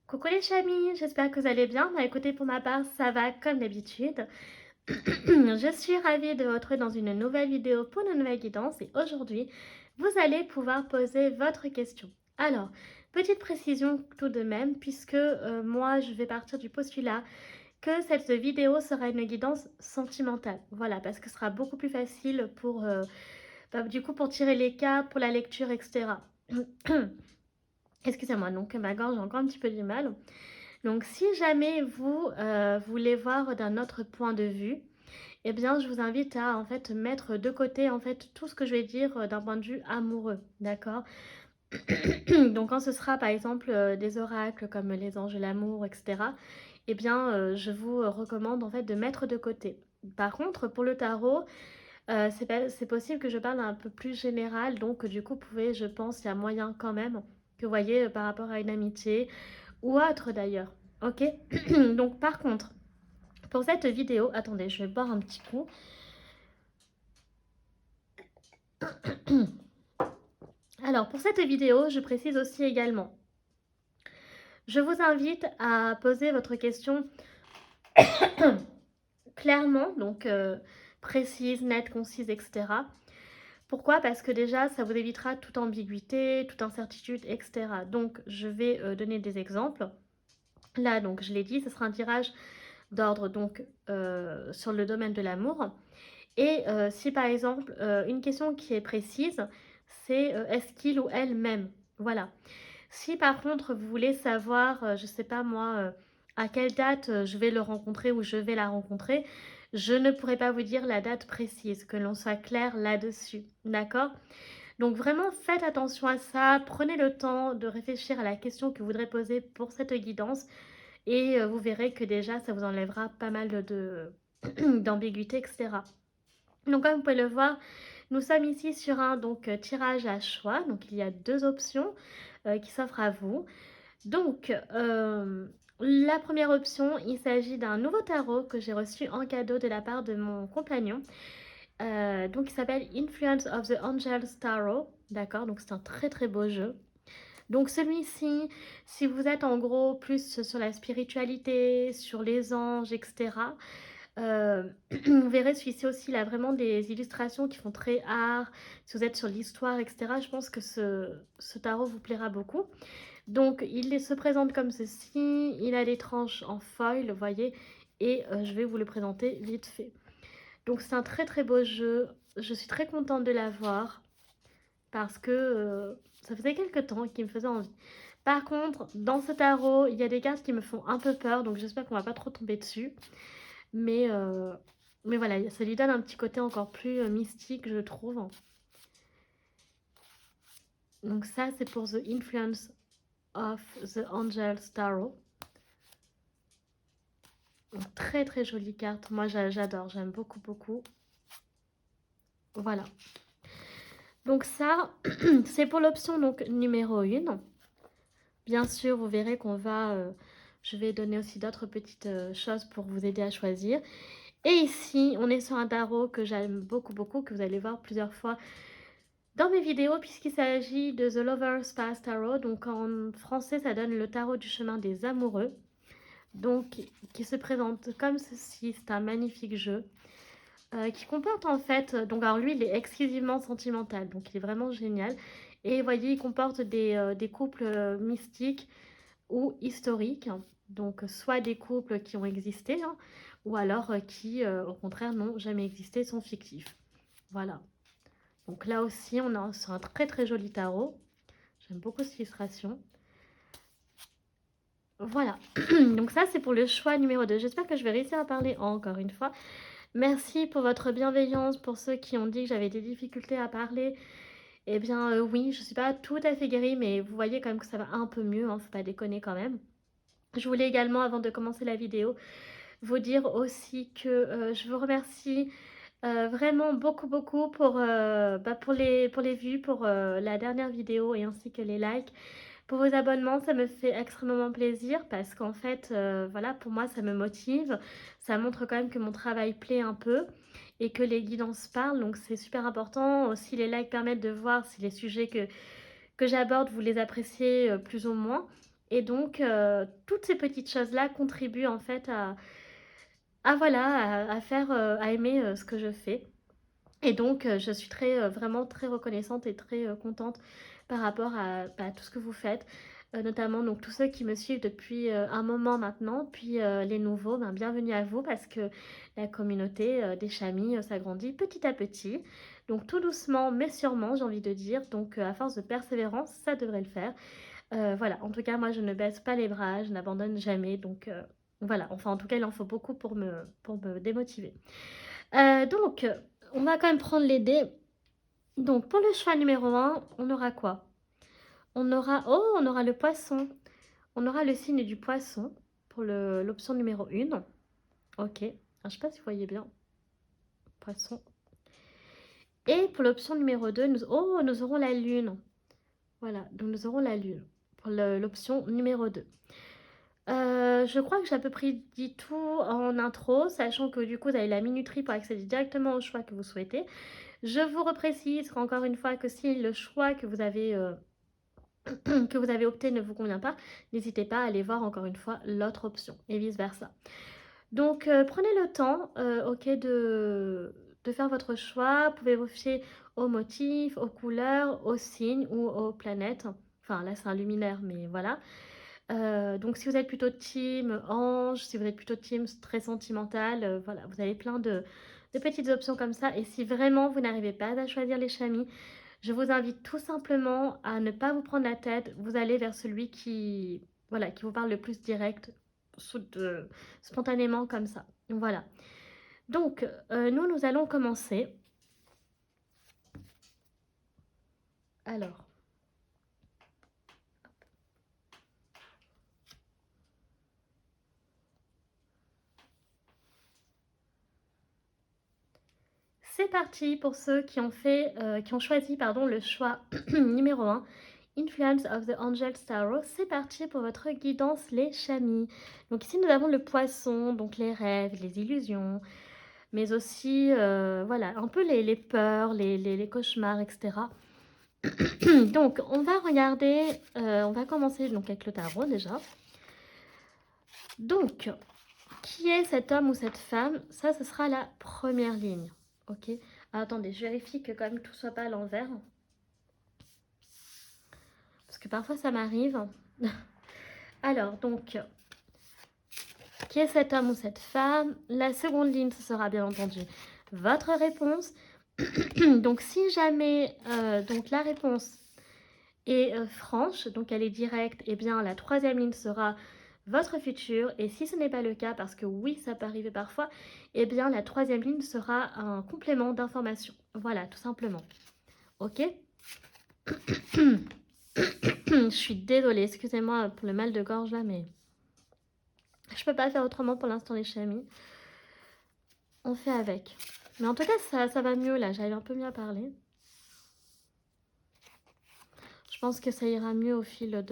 Coucou les chamis, j'espère que vous allez bien. Bah, écoutez, pour ma part, ça va comme d'habitude. Je suis ravie de vous retrouver dans une nouvelle vidéo pour une nouvelle guidance et aujourd'hui, vous allez pouvoir poser votre question. Alors, petite précision tout de même, puisque moi, je vais partir du postulat que cette vidéo sera une guidance sentimentale. Voilà, parce que ce sera beaucoup plus facile pour, du coup, pour tirer les cas, pour la lecture, etc. Excusez-moi, donc ma gorge a encore un petit peu du mal. Donc, si jamais vous voulez voir d'un autre point de vue, eh bien, je vous invite à en fait mettre de côté en fait tout ce que je vais dire d'un point de vue amoureux, d'accord? Donc, quand ce sera par exemple des oracles comme les anges de l'amour, etc., eh bien, je vous recommande en fait de mettre de côté. Par contre, pour le tarot, c'est possible que je parle un peu plus général, donc du coup, vous pouvez, je pense, il y a moyen quand même que vous voyez par rapport à une amitié ou autre d'ailleurs. Ok. Donc par contre, pour cette vidéo, attendez, je vais boire un petit coup. Alors pour cette vidéo, je précise aussi également, je vous invite à poser votre question clairement, donc précise, nette, concise, etc. Pourquoi? Parce que déjà, ça vous évitera toute ambiguïté, toute incertitude, etc. Donc je vais donner des exemples. Là, donc je l'ai dit, ce sera un tirage d'ordre donc sur le domaine de l'amour. Et si par exemple, une question qui est précise, c'est est-ce qu'il ou elle m'aime? Voilà. Si par contre vous voulez savoir, je ne sais pas moi, à quelle date je vais le rencontrer ou je vais la rencontrer, je ne pourrais pas vous dire la date précise, que l'on soit clair là-dessus. D'accord? Donc vraiment faites attention à ça, prenez le temps de réfléchir à la question que vous voudrez poser pour cette guidance et vous verrez que déjà ça vous enlèvera pas mal de d'ambiguïté, etc. Donc comme vous pouvez le voir, nous sommes ici sur un tirage à choix. Donc il y a deux options qui s'offrent à vous. Donc la première option, il s'agit d'un nouveau tarot que j'ai reçu en cadeau de la part de mon compagnon. Donc il s'appelle Influence of the Angels Tarot. D'accord, donc c'est un très très beau jeu. Donc celui-ci, si vous êtes en gros plus sur la spiritualité, sur les anges, etc., vous verrez celui-ci aussi, il a vraiment des illustrations qui font très art. Si vous êtes sur l'histoire, etc., je pense que ce tarot vous plaira beaucoup. Donc, il se présente comme ceci. Il a des tranches en foil, vous voyez. Et je vais vous le présenter vite fait. Donc, c'est un très très beau jeu. Je suis très contente de l'avoir parce que ça faisait quelques temps qu'il me faisait envie. Par contre, dans ce tarot, il y a des cartes qui me font un peu peur. Donc, j'espère qu'on va pas trop tomber dessus. Mais, euh, mais voilà, ça lui donne un petit côté encore plus mystique, je trouve. Donc ça, c'est pour The Influence of the Angel Tarot. Donc, très très jolie carte. Moi, j'adore, j'aime beaucoup beaucoup. Voilà. Donc ça, c'est pour l'option donc numéro 1. Bien sûr, vous verrez qu'on va... je vais donner aussi d'autres petites choses pour vous aider à choisir. Et ici, on est sur un tarot que j'aime beaucoup beaucoup, que vous allez voir plusieurs fois dans mes vidéos, puisqu'il s'agit de The Lover's Path Tarot. Donc en français, ça donne le tarot du chemin des amoureux. Donc, qui se présente comme ceci. C'est un magnifique jeu qui comporte en fait... Donc alors lui, il est exclusivement sentimental. Donc il est vraiment génial. Et vous voyez, il comporte des couples mystiques ou historiques. Donc soit des couples qui ont existé, hein, ou alors qui, au contraire, n'ont jamais existé, sont fictifs. Voilà. Donc là aussi, on est sur un très très joli tarot. J'aime beaucoup cette illustration. Voilà. Donc ça, c'est pour le choix numéro 2. J'espère que je vais réussir à parler encore une fois. Merci pour votre bienveillance, pour ceux qui ont dit que j'avais des difficultés à parler. Eh bien, oui, je ne suis pas tout à fait guérie, mais vous voyez quand même que ça va un peu mieux, hein, faut pas déconner quand même. Je voulais également, avant de commencer la vidéo, vous dire aussi que je vous remercie vraiment beaucoup beaucoup pour les vues, pour la dernière vidéo et ainsi que les likes. Pour vos abonnements, ça me fait extrêmement plaisir parce qu'en fait, voilà, pour moi, ça me motive. Ça montre quand même que mon travail plaît un peu et que les guidances parlent, donc c'est super important. Aussi, les likes permettent de voir si les sujets que j'aborde, vous les appréciez plus ou moins. Et donc, toutes ces petites choses-là contribuent en fait voilà, à faire, à aimer ce que je fais. Et donc, je suis vraiment très reconnaissante et très contente par rapport à bah, tout ce que vous faites, notamment donc tous ceux qui me suivent depuis un moment maintenant, puis les nouveaux, ben, bienvenue à vous parce que la communauté des Chamis s'agrandit petit à petit. Donc tout doucement mais sûrement, j'ai envie de dire. Donc à force de persévérance, ça devrait le faire. Voilà, en tout cas, moi je ne baisse pas les bras, je n'abandonne jamais. Donc voilà, enfin en tout cas, il en faut beaucoup pour me démotiver. Donc, on va quand même prendre les dés. Donc, pour le choix numéro un, on aura quoi? On aura le poisson. On aura le signe du poisson pour l'option numéro 1. Ok. Alors, je ne sais pas si vous voyez bien. Poisson. Et pour l'option numéro 2, nous aurons la lune. Voilà, donc nous aurons la lune pour l'option numéro 2. Je crois que j'ai à peu près dit tout en intro, sachant que du coup, vous avez la minuterie pour accéder directement au choix que vous souhaitez. Je vous reprécise encore une fois que si le choix que vous avez, que vous avez opté ne vous convient pas, n'hésitez pas à aller voir encore une fois l'autre option et vice-versa. Donc, prenez le temps ok, de faire votre choix. Vous pouvez vous fier aux motifs, aux couleurs, aux signes ou aux planètes. Enfin, là, c'est un luminaire, mais voilà. Donc, si vous êtes plutôt team ange, si vous êtes plutôt team très sentimental, voilà, vous avez plein de petites options comme ça. Et si vraiment vous n'arrivez pas à choisir les chamis, je vous invite tout simplement à ne pas vous prendre la tête. Vous allez vers celui qui, voilà, qui vous parle le plus direct, spontanément comme ça. Voilà. Donc, nous allons commencer. Alors, c'est parti pour ceux qui ont choisi, pardon, le choix numéro 1. Influence of the Angel Tarot, c'est parti pour votre guidance les chamis. Donc ici nous avons le poisson, donc les rêves, les illusions, mais aussi voilà, un peu les peurs, les cauchemars, etc. Donc on va regarder, on va commencer donc avec le tarot déjà. Donc, qui est cet homme ou cette femme? Ça, ce sera la première ligne. Ok. Ah, attendez, je vérifie que quand même tout soit pas à l'envers. Parce que parfois ça m'arrive. Alors, donc, qui est cet homme ou cette femme? La seconde ligne, ce sera bien entendu votre réponse. Donc, si jamais donc la réponse est franche, donc elle est directe, et bien la troisième ligne sera votre futur. Et si ce n'est pas le cas, parce que oui, ça peut arriver parfois, et bien la troisième ligne sera un complément d'information. Voilà, tout simplement. Ok. Je suis désolée, excusez-moi pour le mal de gorge là, mais je peux pas faire autrement pour l'instant les chamis. On fait avec. Mais en tout cas, ça va mieux là, j'arrive un peu mieux à parler. Je pense que ça ira mieux au fil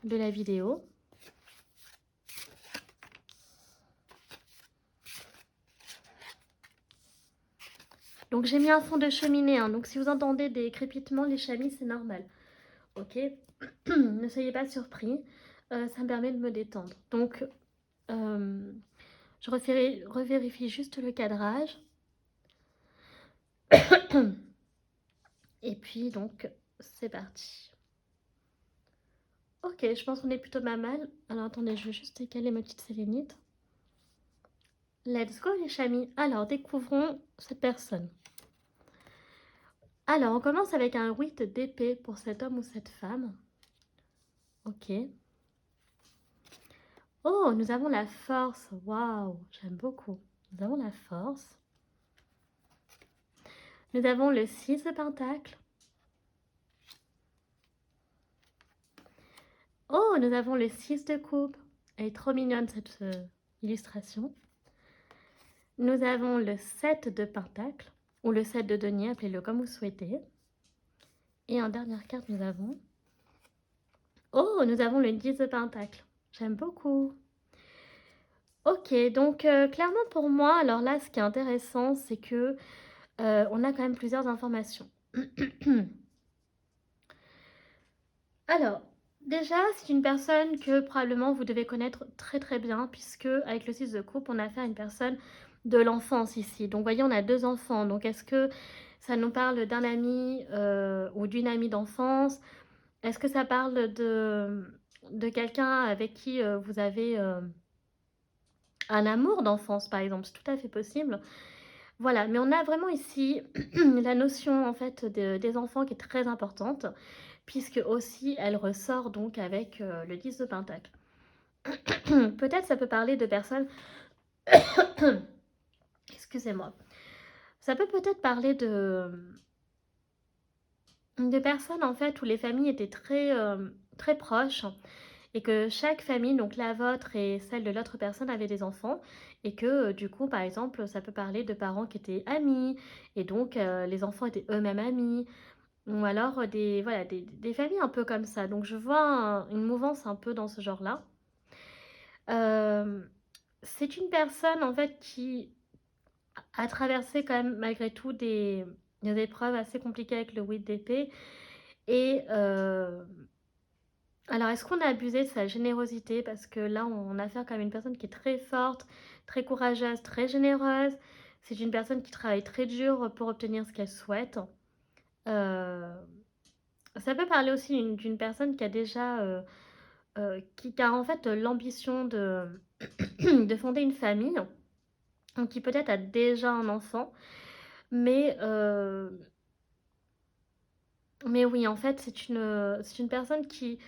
de la vidéo. Donc j'ai mis un fond de cheminée, hein, donc si vous entendez des crépitements, les chamis, c'est normal. Ok. Ne soyez pas surpris, ça me permet de me détendre. Donc, je revérifie juste le cadrage. Et puis, donc, c'est parti. Ok, je pense qu'on est plutôt pas mal. Alors, attendez, je vais juste décaler ma petite sélénite. Let's go, les chamis. Alors, découvrons cette personne. Alors, on commence avec un 8 d'épée pour cet homme ou cette femme. Ok. Oh, nous avons la force. Waouh, j'aime beaucoup. Nous avons la force. Nous avons le 6 de pentacle. Oh, nous avons le 6 de coupe. Elle est trop mignonne cette illustration. Nous avons le 7 de pentacle, ou le 7 de denier, appelez-le comme vous souhaitez. Et en dernière carte, nous avons... Oh, nous avons le 10 de pentacle. J'aime beaucoup. Ok, donc clairement pour moi, alors là, ce qui est intéressant, c'est que on a quand même plusieurs informations. Alors, Déjà, c'est une personne que probablement vous devez connaître très très bien, puisque avec le 6 de coupe, on a affaire à une personne de l'enfance ici. Donc, vous voyez, on a 2 enfants. Donc, est-ce que ça nous parle d'un ami ou d'une amie d'enfance? Est-ce que ça parle de quelqu'un avec qui vous avez un amour d'enfance, par exemple? C'est tout à fait possible. Voilà, mais on a vraiment ici la notion en fait des enfants qui est très importante, puisque aussi elle ressort donc avec le 10 de Pentacle. Peut-être ça peut parler de personnes, excusez-moi, ça peut peut-être parler de personnes en fait où les familles étaient très proches et que chaque famille, donc la vôtre et celle de l'autre personne, avait des enfants et que du coup, par exemple, ça peut parler de parents qui étaient amis et donc les enfants étaient eux-mêmes amis. Ou alors voilà, des familles un peu comme ça. Donc je vois une mouvance un peu dans ce genre-là. Euh, c'est une personne en fait qui a traversé quand même malgré tout des épreuves assez compliquées avec le 8 d'épée. Et alors est-ce qu'on a abusé de sa générosité? Parce que là on a affaire quand même à une personne qui est très forte, très courageuse, très généreuse. C'est une personne qui travaille très dur pour obtenir ce qu'elle souhaite. Euh, Ça peut parler aussi d'une personne qui a déjà, qui a en fait l'ambition de fonder une famille, donc qui peut-être a déjà un enfant, mais, euh, mais oui, en fait, c'est une personne qui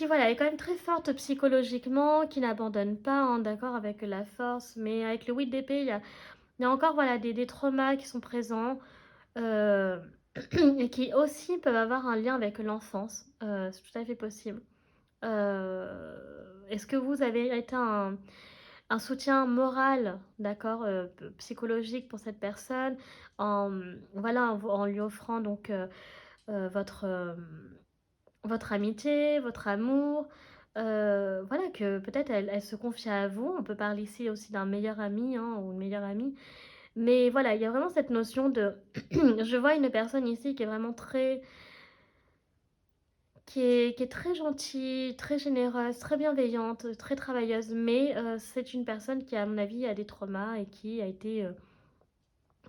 voilà, est quand même très forte psychologiquement, qui n'abandonne pas, hein, d'accord, avec la force, mais avec le 8 d'épée, il y a encore voilà, des traumas qui sont présents. euh, et qui aussi peuvent avoir un lien avec l'enfance. C'est tout à fait possible. Est-ce que vous avez été un soutien moral, d'accord, psychologique pour cette personne, voilà, en lui offrant donc votre, votre amitié, votre amour, voilà, que peut-être elle se confie à vous. On peut parler ici aussi d'un meilleur ami, hein, ou une meilleure amie. Mais voilà, il y a vraiment cette notion de... Je vois une personne ici qui est vraiment qui est très gentille, très généreuse, très bienveillante, très travailleuse, mais c'est une personne qui, à mon avis, a des traumas et qui a été,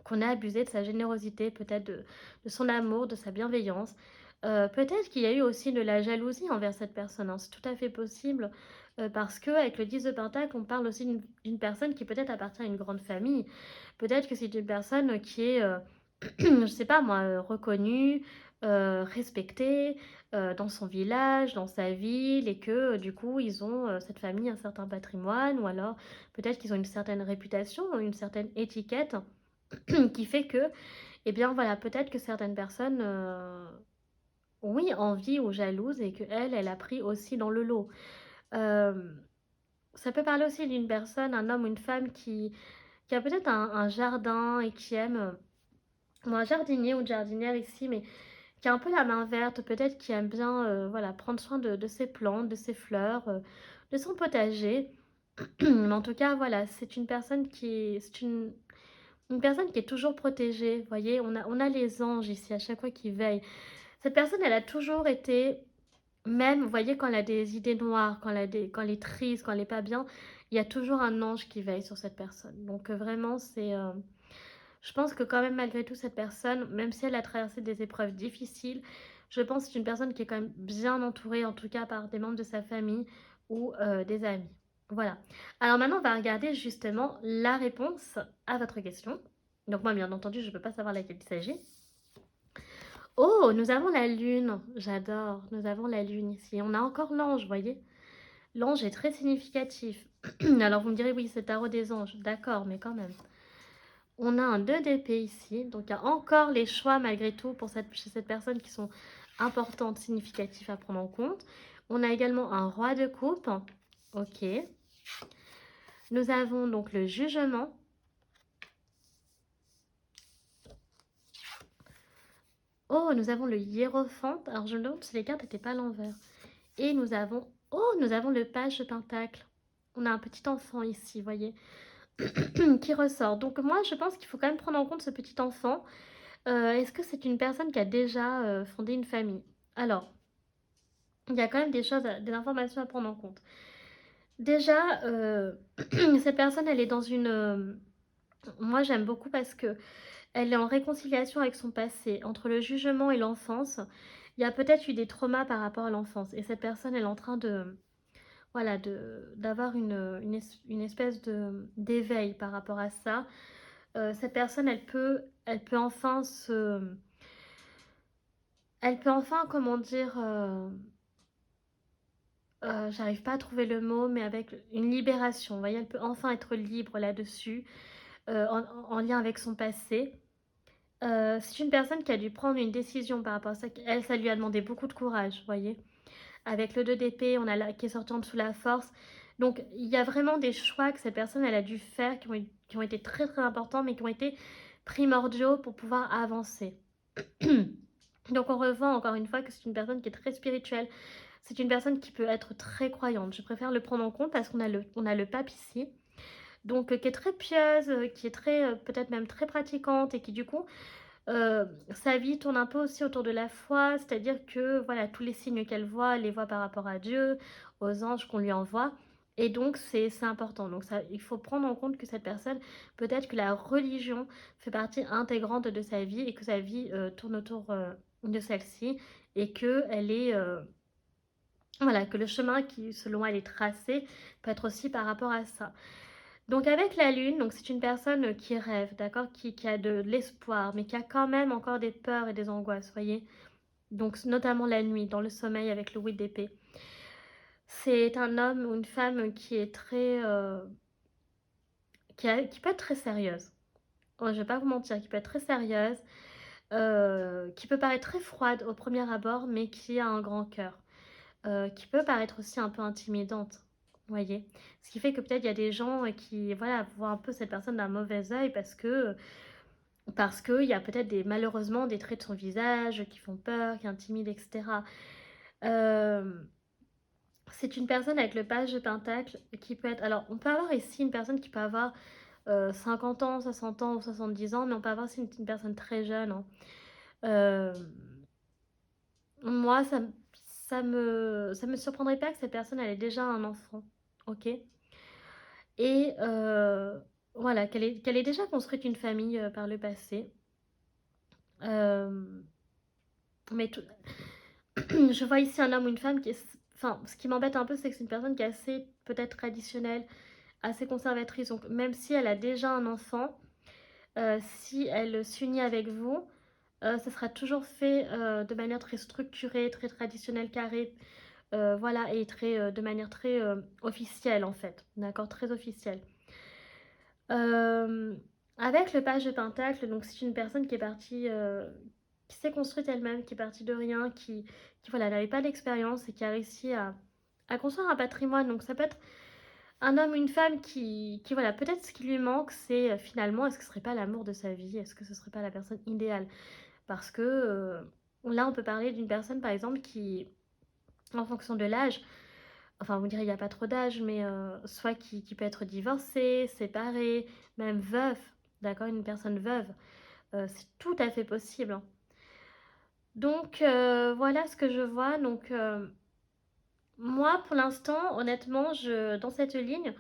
qu'on a abusé de sa générosité, peut-être de son amour, de sa bienveillance. Peut-être qu'il y a eu aussi de la jalousie envers cette personne, hein, c'est tout à fait possible, parce que avec le 10 de Pentacle, on parle aussi d'une personne qui peut-être appartient à une grande famille. Peut-être que c'est une personne qui est, je sais pas moi, reconnue, respectée dans son village, dans sa ville, et que du coup, ils ont, cette famille, un certain patrimoine, ou alors peut-être qu'ils ont une certaine réputation, une certaine étiquette qui fait que, eh bien voilà, peut-être que certaines personnes, oui, envient ou jalousent et que elle a pris aussi dans le lot. Euh, Ça peut parler aussi d'une personne, un homme ou une femme qui a peut-être un jardin et qui aime, bon, un jardinier ou une jardinière ici, mais qui a un peu la main verte, peut-être qui aime bien voilà, prendre soin de ses plantes, de ses fleurs, de son potager. Mais en tout cas, voilà, c'est une personne une personne qui est toujours protégée. Vous voyez, on a les anges ici à chaque fois qui veillent. Cette personne, elle a toujours été, même, vous voyez, quand elle a des idées noires, quand elle est triste, quand elle n'est pas bien, il y a toujours un ange qui veille sur cette personne. Donc vraiment, je pense que quand même, malgré tout, cette personne, même si elle a traversé des épreuves difficiles, je pense que c'est une personne qui est quand même bien entourée, en tout cas par des membres de sa famille ou des amis. Voilà. Alors maintenant, on va regarder justement la réponse à votre question. Donc moi, bien entendu, je ne peux pas savoir laquelle il s'agit. Oh, nous avons la lune. J'adore. Nous avons la lune ici. On a encore l'ange, vous voyez. L'ange est très significatif. Alors vous me direz, oui, c'est tarot des anges. D'accord, mais quand même. On a un 2 d'épée ici. Donc il y a encore les choix malgré tout pour chez cette personne qui sont importantes, significatives à prendre en compte. On a également un roi de coupe. Ok. Nous avons donc le jugement. Oh, nous avons le hiérophante. Alors je me demande si les cartes n'étaient pas à l'envers. Et nous avons... Oh, nous avons le page de pentacle. On a un petit enfant ici, vous voyez, qui ressort. Donc moi, je pense qu'il faut quand même prendre en compte ce petit enfant. Est-ce que c'est une personne qui a déjà fondé une famille? Alors, il y a quand même des choses, des informations à prendre en compte. Déjà, cette personne, elle est dans une... moi, j'aime beaucoup parce que elle est en réconciliation avec son passé. Entre le jugement et l'enfance, il y a peut-être eu des traumas par rapport à l'enfance. Et cette personne, elle est en train de... Voilà, d'avoir une espèce d'éveil par rapport à ça. Cette personne, elle peut enfin se... Elle peut enfin, comment dire... j'arrive pas à trouver le mot, mais avec une libération. Vous voyez, elle peut enfin être libre là-dessus, en lien avec son passé. C'est une personne qui a dû prendre une décision par rapport à ça. Elle, ça lui a demandé beaucoup de courage, vous voyez. Avec le 2 d'épée, on a là, qui est sorti en dessous la force. Donc, il y a vraiment des choix que cette personne, elle a dû faire, qui ont été très très importants, mais qui ont été primordiaux pour pouvoir avancer. Donc, on revoit encore une fois que c'est une personne qui est très spirituelle. C'est une personne qui peut être très croyante. Je préfère le prendre en compte parce on a le pape ici. Donc, qui est très pieuse, qui est très, peut-être même très pratiquante et qui, du coup, sa vie tourne un peu aussi autour de la foi, c'est-à-dire que voilà, tous les signes qu'elle voit, elle les voit par rapport à Dieu, aux anges qu'on lui envoie. Et donc, c'est important. Donc, ça, il faut prendre en compte que cette personne, peut-être que la religion fait partie intégrante de sa vie et que sa vie tourne autour de celle-ci et que elle est, voilà, que le chemin qui, selon elle, est tracé peut être aussi par rapport à ça. Donc avec la lune, donc c'est une personne qui rêve, d'accord, qui a de l'espoir, mais qui a quand même encore des peurs et des angoisses, voyez. Donc notamment la nuit, dans le sommeil avec le 8 d'épée. C'est un homme ou une femme qui est très, qui peut être très sérieuse. Oh, je vais pas vous mentir, qui peut être très sérieuse, qui peut paraître très froide au premier abord, mais qui a un grand cœur. Qui peut paraître aussi un peu intimidante, vous voyez. Ce qui fait que peut-être il y a des gens qui, voilà, voient un peu cette personne d'un mauvais œil parce qu'il y a peut-être malheureusement des traits de son visage qui font peur, qui intimident, etc. Euh, c'est une personne avec le page de pentacle qui peut être... Alors, on peut avoir ici une personne qui peut avoir 50 ans, 60 ans ou 70 ans, mais on peut avoir aussi une personne très jeune, hein. Euh, moi, ça me surprendrait pas que cette personne, elle ait déjà un enfant, ok? Et voilà, qu'elle ait déjà construit une famille par le passé. Euh, mais tout, je vois ici un homme ou une femme qui est... Enfin, ce qui m'embête un peu, c'est que c'est une personne qui est assez peut-être traditionnelle, assez conservatrice. Donc, même si elle a déjà un enfant, si elle s'unit avec vous, ça sera toujours fait de manière très structurée, très traditionnelle, carrée, voilà, et très, de manière très officielle en fait. D'accord, très officielle. Euh, avec le page de Pentacle, donc c'est une personne qui est partie, qui s'est construite elle-même, qui est partie de rien, qui voilà, n'avait pas d'expérience et qui a réussi à construire un patrimoine. Donc ça peut être un homme ou une femme qui voilà, peut-être ce qui lui manque, c'est finalement, est-ce que ce serait pas l'amour de sa vie? Est-ce que ce serait pas la personne idéale? Parce que là, on peut parler d'une personne, par exemple, qui, en fonction de l'âge, enfin, vous direz, il n'y a pas trop d'âge, mais soit qui peut être divorcé, séparé, même veuf, d'accord, une personne veuve, c'est tout à fait possible, hein. Donc, voilà ce que je vois. Donc, moi, pour l'instant, honnêtement, dans cette ligne,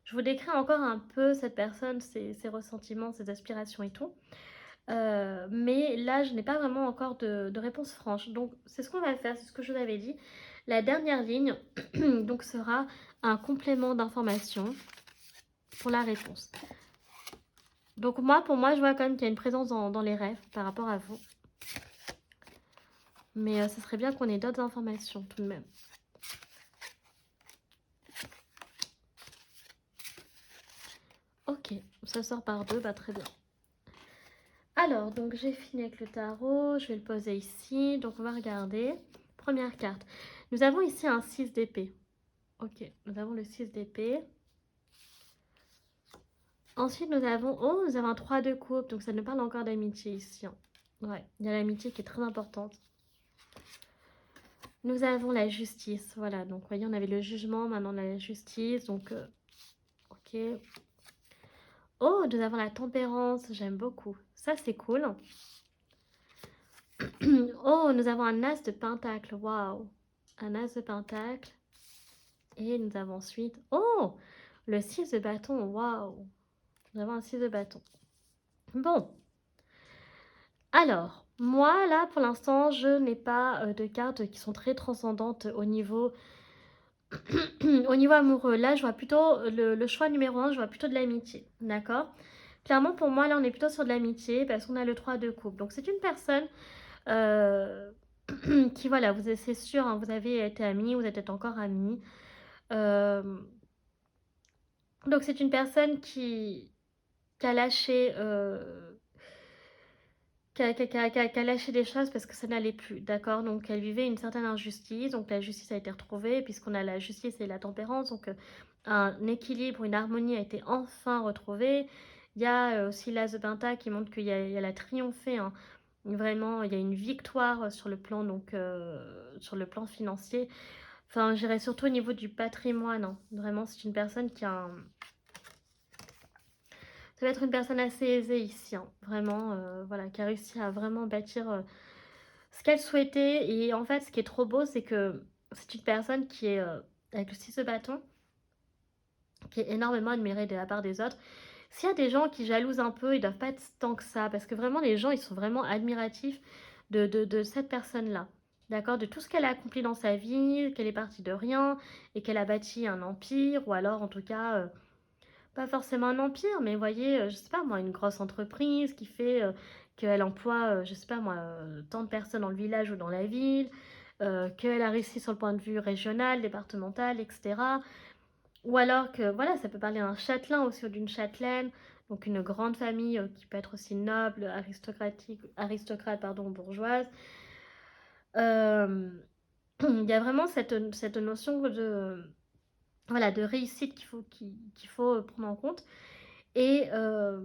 je vous décris encore un peu cette personne, ses ressentiments, ses aspirations et tout. Mais là, je n'ai pas vraiment encore de réponse franche. Donc, c'est ce qu'on va faire, c'est ce que je vous avais dit. La dernière ligne, donc, sera un complément d'information pour la réponse. Donc, moi, pour moi, je vois quand même qu'il y a une présence dans les rêves par rapport à vous. Mais ce serait bien qu'on ait d'autres informations tout de même. Ok, ça sort par deux, bah très bien. Alors, donc j'ai fini avec le tarot, je vais le poser ici. Donc on va regarder. Première carte. Nous avons ici un 6 d'épée. Ok, nous avons le 6 d'épée. Ensuite, nous avons un 3 de coupe. Donc ça nous parle encore d'amitié ici, hein. Ouais, il y a l'amitié qui est très importante. Nous avons la justice. Voilà, donc vous voyez, on avait le jugement, maintenant on a la justice. Donc, ok. Oh, nous avons la tempérance. J'aime beaucoup. Ça, c'est cool. Oh, nous avons un as de pentacle. Waouh. un as de pentacle. Et nous avons ensuite... Oh, le 6 de bâton, waouh. Nous avons un 6 de bâton. Bon. Alors, moi, là, pour l'instant, je n'ai pas de cartes qui sont très transcendantes au niveau, au niveau amoureux. Là, je vois plutôt le choix numéro 1, je vois plutôt de l'amitié. D'accord? Clairement, pour moi, là, on est plutôt sur de l'amitié parce qu'on a le 3 de coupe. Donc, c'est une personne euh, qui, voilà, c'est sûr, hein, vous avez été amis, vous êtes encore amis. Euh, donc, c'est une personne qui a lâché... qui a lâché des choses parce que ça n'allait plus, d'accord? Donc elle vivait une certaine injustice, donc la justice a été retrouvée, puisqu'on a la justice et la tempérance, donc un équilibre, une harmonie a été enfin retrouvée. Il y a aussi l'As de Pentacle qui montre il y a la triomphée, hein. Vraiment, il y a une victoire sur le plan, donc, sur le plan financier. Enfin, j'irais surtout au niveau du patrimoine, hein. Vraiment, c'est une personne qui a un... Ça va être une personne assez aisée ici, hein. Vraiment, voilà, qui a réussi à vraiment bâtir ce qu'elle souhaitait. Et en fait, ce qui est trop beau, c'est que c'est une personne qui est, avec le 6 de bâton, qui est énormément admirée de la part des autres. S'il y a des gens qui jalousent un peu, ils doivent pas être tant que ça, parce que vraiment, les gens, ils sont vraiment admiratifs de cette personne-là. D'accord? De tout ce qu'elle a accompli dans sa vie, qu'elle est partie de rien, et qu'elle a bâti un empire, ou alors, en tout cas, pas forcément un empire, mais vous voyez, je sais pas moi, une grosse entreprise qui fait qu'elle emploie, je sais pas moi, tant de personnes dans le village ou dans la ville, qu'elle a réussi sur le point de vue régional, départemental, etc. Ou alors que, voilà, ça peut parler d'un châtelain aussi ou d'une châtelaine, donc une grande famille qui peut être aussi noble, aristocrate, pardon, bourgeoise. Euh, il y a vraiment cette notion de, voilà, de réussite qu'il faut prendre en compte. Et, euh,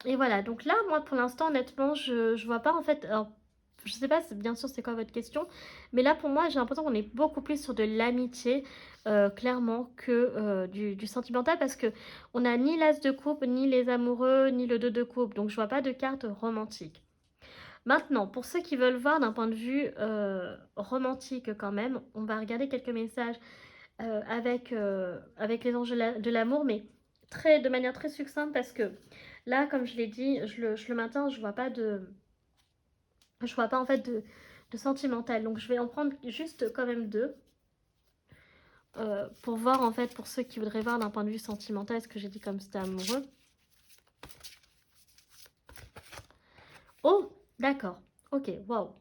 et voilà, donc là, moi, pour l'instant, honnêtement, je vois pas, en fait... Alors, je sais pas, bien sûr, c'est quoi votre question, mais là, pour moi, j'ai l'impression qu'on est beaucoup plus sur de l'amitié, clairement, que du sentimental, parce que on n'a ni l'as de coupe, ni les amoureux, ni le 2 de coupe, donc je vois pas de carte romantique. Maintenant, pour ceux qui veulent voir d'un point de vue romantique quand même, on va regarder quelques messages avec les anges de l'amour, mais de manière très succincte parce que là, comme je l'ai dit, je le maintiens, je vois pas en fait de sentimental. Donc je vais en prendre juste quand même deux pour voir en fait pour ceux qui voudraient voir d'un point de vue sentimental ce que j'ai dit comme c'était amoureux. Oh, d'accord. Ok, waouh.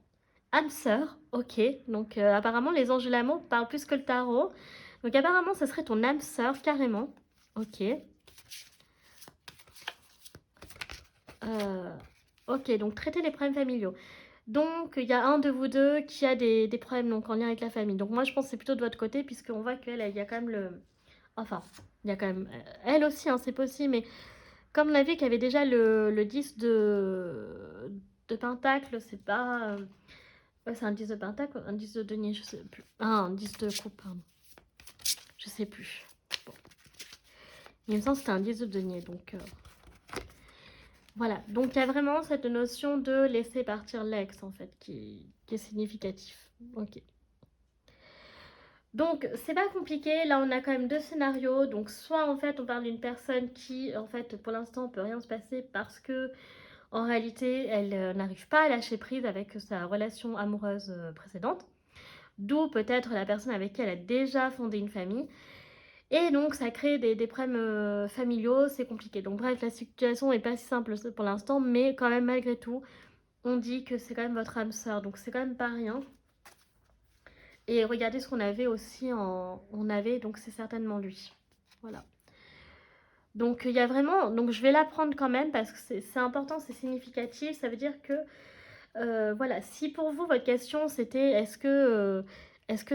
Âme sœur, ok. Donc apparemment les anges de l'amour parlent plus que le tarot. Donc apparemment ça serait ton âme sœur carrément. Ok. Euh, ok, donc traiter les problèmes familiaux. Donc, il y a un de vous deux qui a des problèmes donc, en lien avec la famille. Donc, moi, je pense que c'est plutôt de votre côté, puisqu'on voit qu'elle, il y a quand même le... Enfin, il y a quand même... Elle aussi, hein, c'est possible, mais comme on a vu qu'il y avait déjà le 10 de pentacle, c'est pas... Ouais, c'est un 10 de pentacle, un 10 de denier, je sais plus. Ah, un 10 de coupe, pardon. Je sais plus. Bon. Il me semble que c'était un 10 de denier, donc... Voilà, donc il y a vraiment cette notion de laisser partir l'ex, en fait, qui est significatif. Ok. Donc, c'est pas compliqué. Là, on a quand même deux scénarios. Donc, soit en fait, on parle d'une personne qui, en fait, pour l'instant, peut rien se passer parce que, en réalité, elle n'arrive pas à lâcher prise avec sa relation amoureuse précédente. D'où peut-être la personne avec qui elle a déjà fondé une famille. Et donc, ça crée des problèmes familiaux. C'est compliqué. Donc, bref, la situation n'est pas si simple pour l'instant. Mais quand même, malgré tout, on dit que c'est quand même votre âme sœur. Donc, c'est quand même pas rien. Et regardez ce qu'on avait aussi On avait, donc c'est certainement lui. Voilà. Donc il y a vraiment... Donc je vais la prendre quand même parce que c'est important, c'est significatif. Ça veut dire que, voilà, si pour vous, votre question, c'était est-ce que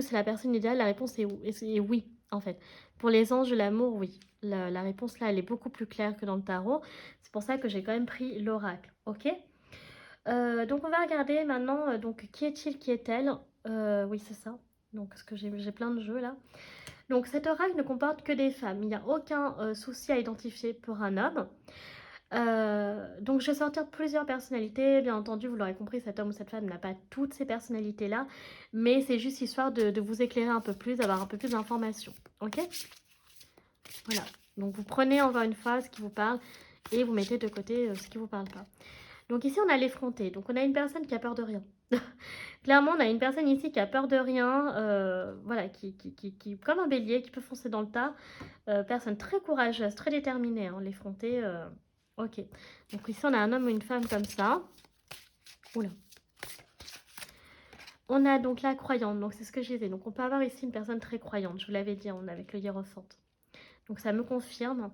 c'est la personne idéale, la réponse est oui, en fait. Pour les anges de l'amour, oui. La réponse là, elle est beaucoup plus claire que dans le tarot. C'est pour ça que j'ai quand même pris l'oracle, ok. Donc on va regarder maintenant, donc qui est-il, qui est-elle. Oui, c'est ça. Donc, parce que j'ai plein de jeux là. Donc, cet oracle ne comporte que des femmes. Il n'y a aucun souci à identifier pour un homme. Donc je vais sortir plusieurs personnalités. Bien entendu, vous l'aurez compris, cet homme ou cette femme n'a pas toutes ces personnalités-là. Mais c'est juste histoire de vous éclairer un peu plus, d'avoir un peu plus d'informations. Ok? Voilà. Donc vous prenez encore une fois ce qui vous parle et vous mettez de côté ce qui ne vous parle pas. Donc ici, on a l'effronté. Donc on a une personne qui a peur de rien. Clairement, on a une personne ici qui a peur de rien, voilà, comme un bélier, qui peut foncer dans le tas. Personne très courageuse, très déterminée, hein, l'effronté. Ok. Donc ici, on a un homme ou une femme comme ça. Oula. On a donc la croyante, donc c'est ce que je disais. Donc on peut avoir ici une personne très croyante, je vous l'avais dit, on avec le hiérophante. Donc ça me confirme.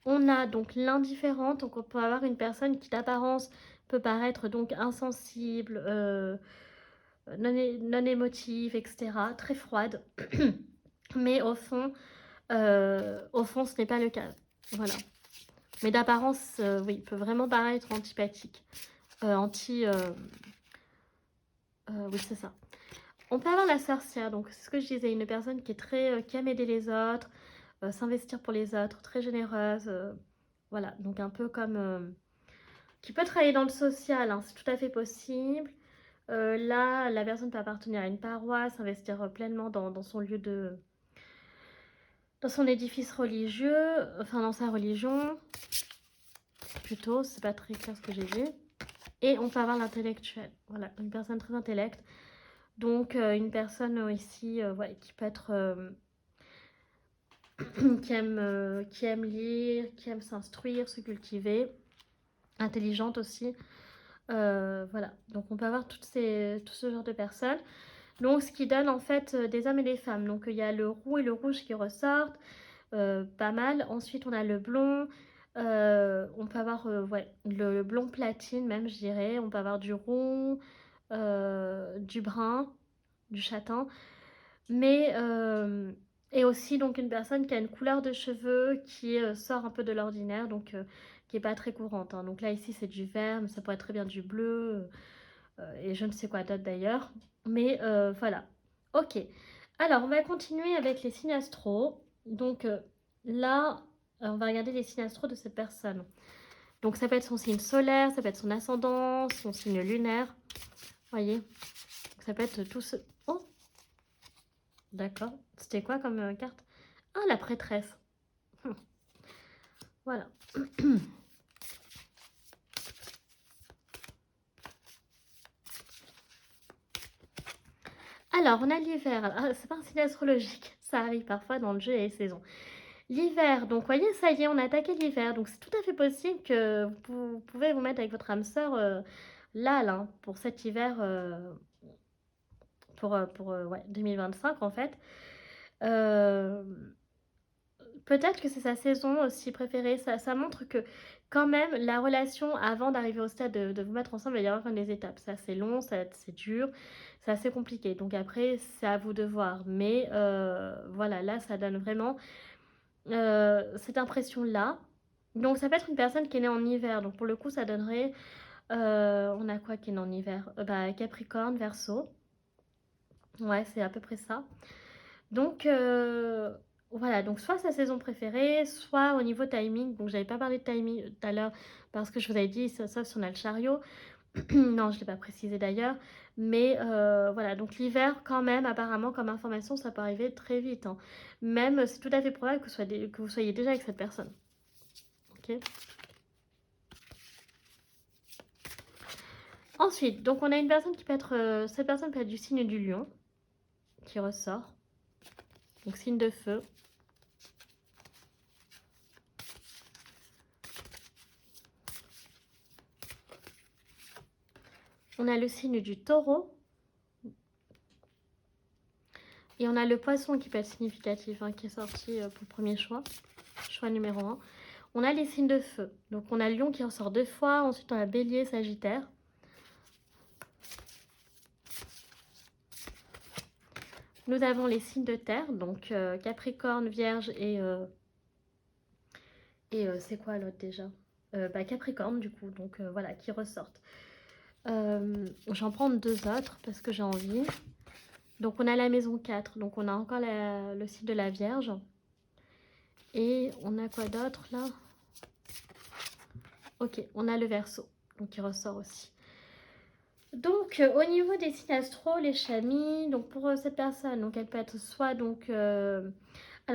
On a donc l'indifférente, donc on peut avoir une personne qui d'apparence peut paraître donc insensible, non émotive, etc. Très froide. Mais au fond, ce n'est pas le cas. Voilà. Mais d'apparence, oui, peut vraiment paraître antipathique. Oui, c'est ça. On peut avoir la sorcière, donc c'est ce que je disais, une personne qui est très, qui aime aider les autres, s'investir pour les autres, très généreuse. Voilà, donc un peu comme... qui peut travailler dans le social, hein, c'est tout à fait possible. Là, la personne peut appartenir à une paroisse, investir pleinement dans son lieu de... dans son édifice religieux, enfin dans sa religion, plutôt, c'est pas très clair ce que j'ai dit. Et on peut avoir l'intellectuel, voilà, une personne très intellecte. Donc une personne ici ouais, qui peut être... qui aime lire, qui aime s'instruire, se cultiver, intelligente aussi. Voilà, donc on peut avoir tout ce genre de personnes. Donc ce qui donne en fait des hommes et des femmes. Donc il y a le roux et le rouge qui ressortent, pas mal. Ensuite on a le blond, on peut avoir ouais, le blond platine même je dirais. On peut avoir du roux, du brun, du châtain. Mais et aussi donc une personne qui a une couleur de cheveux qui sort un peu de l'ordinaire, donc qui n'est pas très courante, hein. Donc là ici c'est du vert, mais ça pourrait être très bien du bleu et je ne sais quoi d'autre d'ailleurs. Mais voilà. Ok. Alors on va continuer avec les signes astro. Donc là on va regarder les signes astro de cette personne. Donc ça peut être son signe solaire, ça peut être son ascendant, son signe lunaire. Voyez. Donc, ça peut être tout ce... Oh, d'accord. C'était quoi comme carte? Ah, la prêtresse. Voilà. Alors, on a l'hiver. Ah, c'est pas un signe astrologique. Ça arrive parfois dans le jeu et les saisons. L'hiver. Donc, voyez, ça y est, on a attaqué l'hiver. Donc, c'est tout à fait possible que vous pouvez vous mettre avec votre âme sœur là, pour cet hiver, pour ouais, 2025 en fait. Euh, Peut-être que c'est sa saison aussi préférée. Ça montre que quand même la relation avant d'arriver au stade de vous mettre ensemble, il va y avoir quand même des étapes. C'est assez long, c'est dur, c'est assez compliqué. Donc après, c'est à vous de voir. Mais voilà, là, ça donne vraiment cette impression-là. Donc ça peut être une personne qui est née en hiver. Donc pour le coup, ça donnerait... on a quoi qui est né en hiver? Bah, Capricorne, Verseau. Ouais, c'est à peu près ça. Donc, voilà, donc soit sa saison préférée, soit au niveau timing. Donc, j'avais pas parlé de timing tout à l'heure parce que je vous avais dit, sauf si on a le chariot. Non, je ne l'ai pas précisé d'ailleurs. Mais voilà, donc l'hiver, quand même, apparemment, comme information, ça peut arriver très vite, hein. Même, c'est tout à fait probable que vous soyez déjà avec cette personne. Ok. Ensuite, donc on a une personne qui peut être... cette personne peut être du signe du lion, qui ressort. Donc, signe de feu. On a le signe du taureau. Et on a le poisson qui peut être significatif, hein, qui est sorti pour le premier choix numéro 1. On a les signes de feu. Donc on a lion qui ressort 2 fois, ensuite on a bélier, sagittaire. Nous avons les signes de terre, donc capricorne, vierge et c'est quoi l'autre déjà? Bah, Capricorne du coup, donc voilà, qui ressortent. J'en prends 2 autres parce que j'ai envie. Donc on a la maison 4, donc on a encore le signe de la Vierge. Et on a quoi d'autre là? Ok, on a le Verseau, donc qui ressort aussi. Donc, au niveau des signes astro, les chamis, donc pour cette personne, donc elle peut être soit donc, alors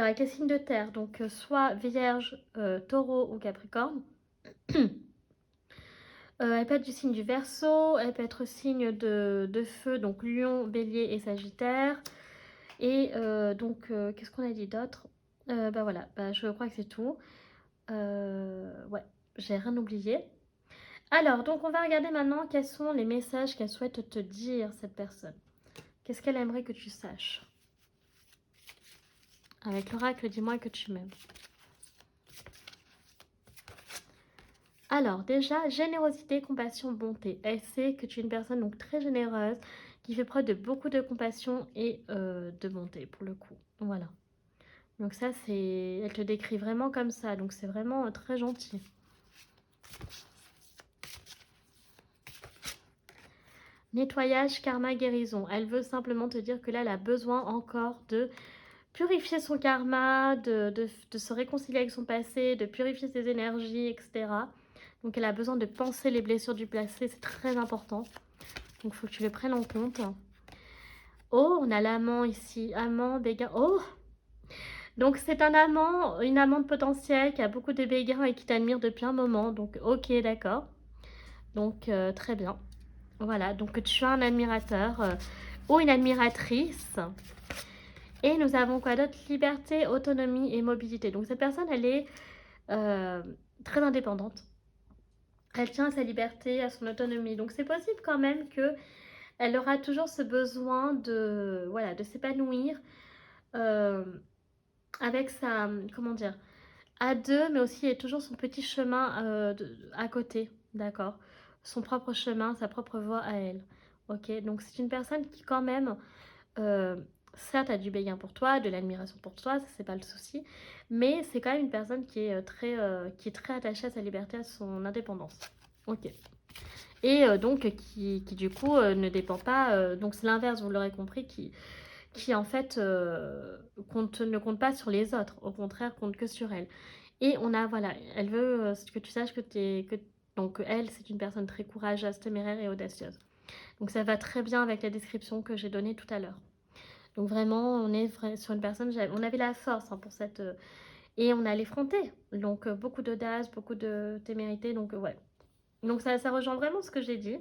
avec les signes de terre, donc soit Vierge, Taureau ou Capricorne. Elle peut être du signe du Verseau, elle peut être signe de feu, donc Lion, Bélier et Sagittaire. Et donc, qu'est-ce qu'on a dit d'autre? Bah voilà, bah, je crois que c'est tout. Ouais, j'ai rien oublié. Alors, donc on va regarder maintenant quels sont les messages qu'elle souhaite te dire, cette personne. Qu'est-ce qu'elle aimerait que tu saches? Avec l'oracle, dis-moi que tu m'aimes. Alors, déjà, générosité, compassion, bonté. Elle sait que tu es une personne donc très généreuse, qui fait preuve de beaucoup de compassion et de bonté, pour le coup. Voilà. Donc ça, c'est... Elle te décrit vraiment comme ça, donc c'est vraiment très gentil. Nettoyage, karma, guérison. Elle veut simplement te dire que là, elle a besoin encore de purifier son karma, de se réconcilier avec son passé, de purifier ses énergies, etc. Donc elle a besoin de penser les blessures du passé, c'est très important. Donc il faut que tu le prennes en compte. Oh, on a l'amant ici, amant, béguin. Oh, donc c'est un amant, une amante potentielle qui a beaucoup de béguins et qui t'admire depuis un moment. Donc ok, d'accord. Donc très bien. Voilà, donc tu as un admirateur ou une admiratrice. Et nous avons quoi d'autre? Liberté, autonomie et mobilité. Donc cette personne, elle est très indépendante. Elle tient à sa liberté, à son autonomie. Donc c'est possible quand même que elle aura toujours ce besoin de, voilà, de s'épanouir euh, avec sa, comment dire, à deux, mais aussi il y a toujours son petit chemin à côté, d'accord? Son propre chemin, sa propre voie à elle. Ok, donc c'est une personne qui quand même, euh, certes a du béguin pour toi, de l'admiration pour toi, ça c'est pas le souci, mais c'est quand même une personne qui est très attachée à sa liberté, à son indépendance. Ok. Et donc qui du coup ne dépend pas, donc c'est l'inverse, vous l'aurez compris, qui en fait ne compte pas sur les autres, au contraire compte que sur elle. Et on a, voilà, elle veut que tu saches donc elle, c'est une personne très courageuse, téméraire et audacieuse. Donc ça va très bien avec la description que j'ai donnée tout à l'heure. Donc vraiment, on est sur une personne, on avait la force pour cette... et on a l'effronté. Donc beaucoup d'audace, beaucoup de témérité, donc ouais. Donc ça rejoint vraiment ce que j'ai dit.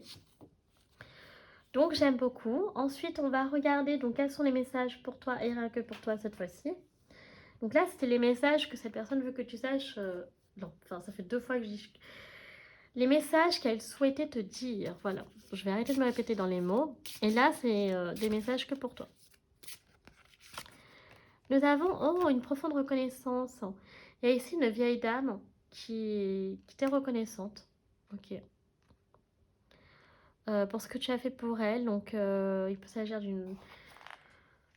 Donc j'aime beaucoup. Ensuite, on va regarder donc quels sont les messages pour toi et rien que pour toi cette fois-ci. Donc là, c'était les messages que cette personne veut que tu saches. Non, enfin, ça fait 2 fois que je dis. Les messages qu'elle souhaitait te dire. Voilà. Je vais arrêter de me répéter dans les mots. Et là, c'est des messages que pour toi. Nous avons, oh, une profonde reconnaissance. Il y a ici une vieille dame qui t'est reconnaissante. Ok. Pour ce que tu as fait pour elle. Donc, il peut s'agir d'une...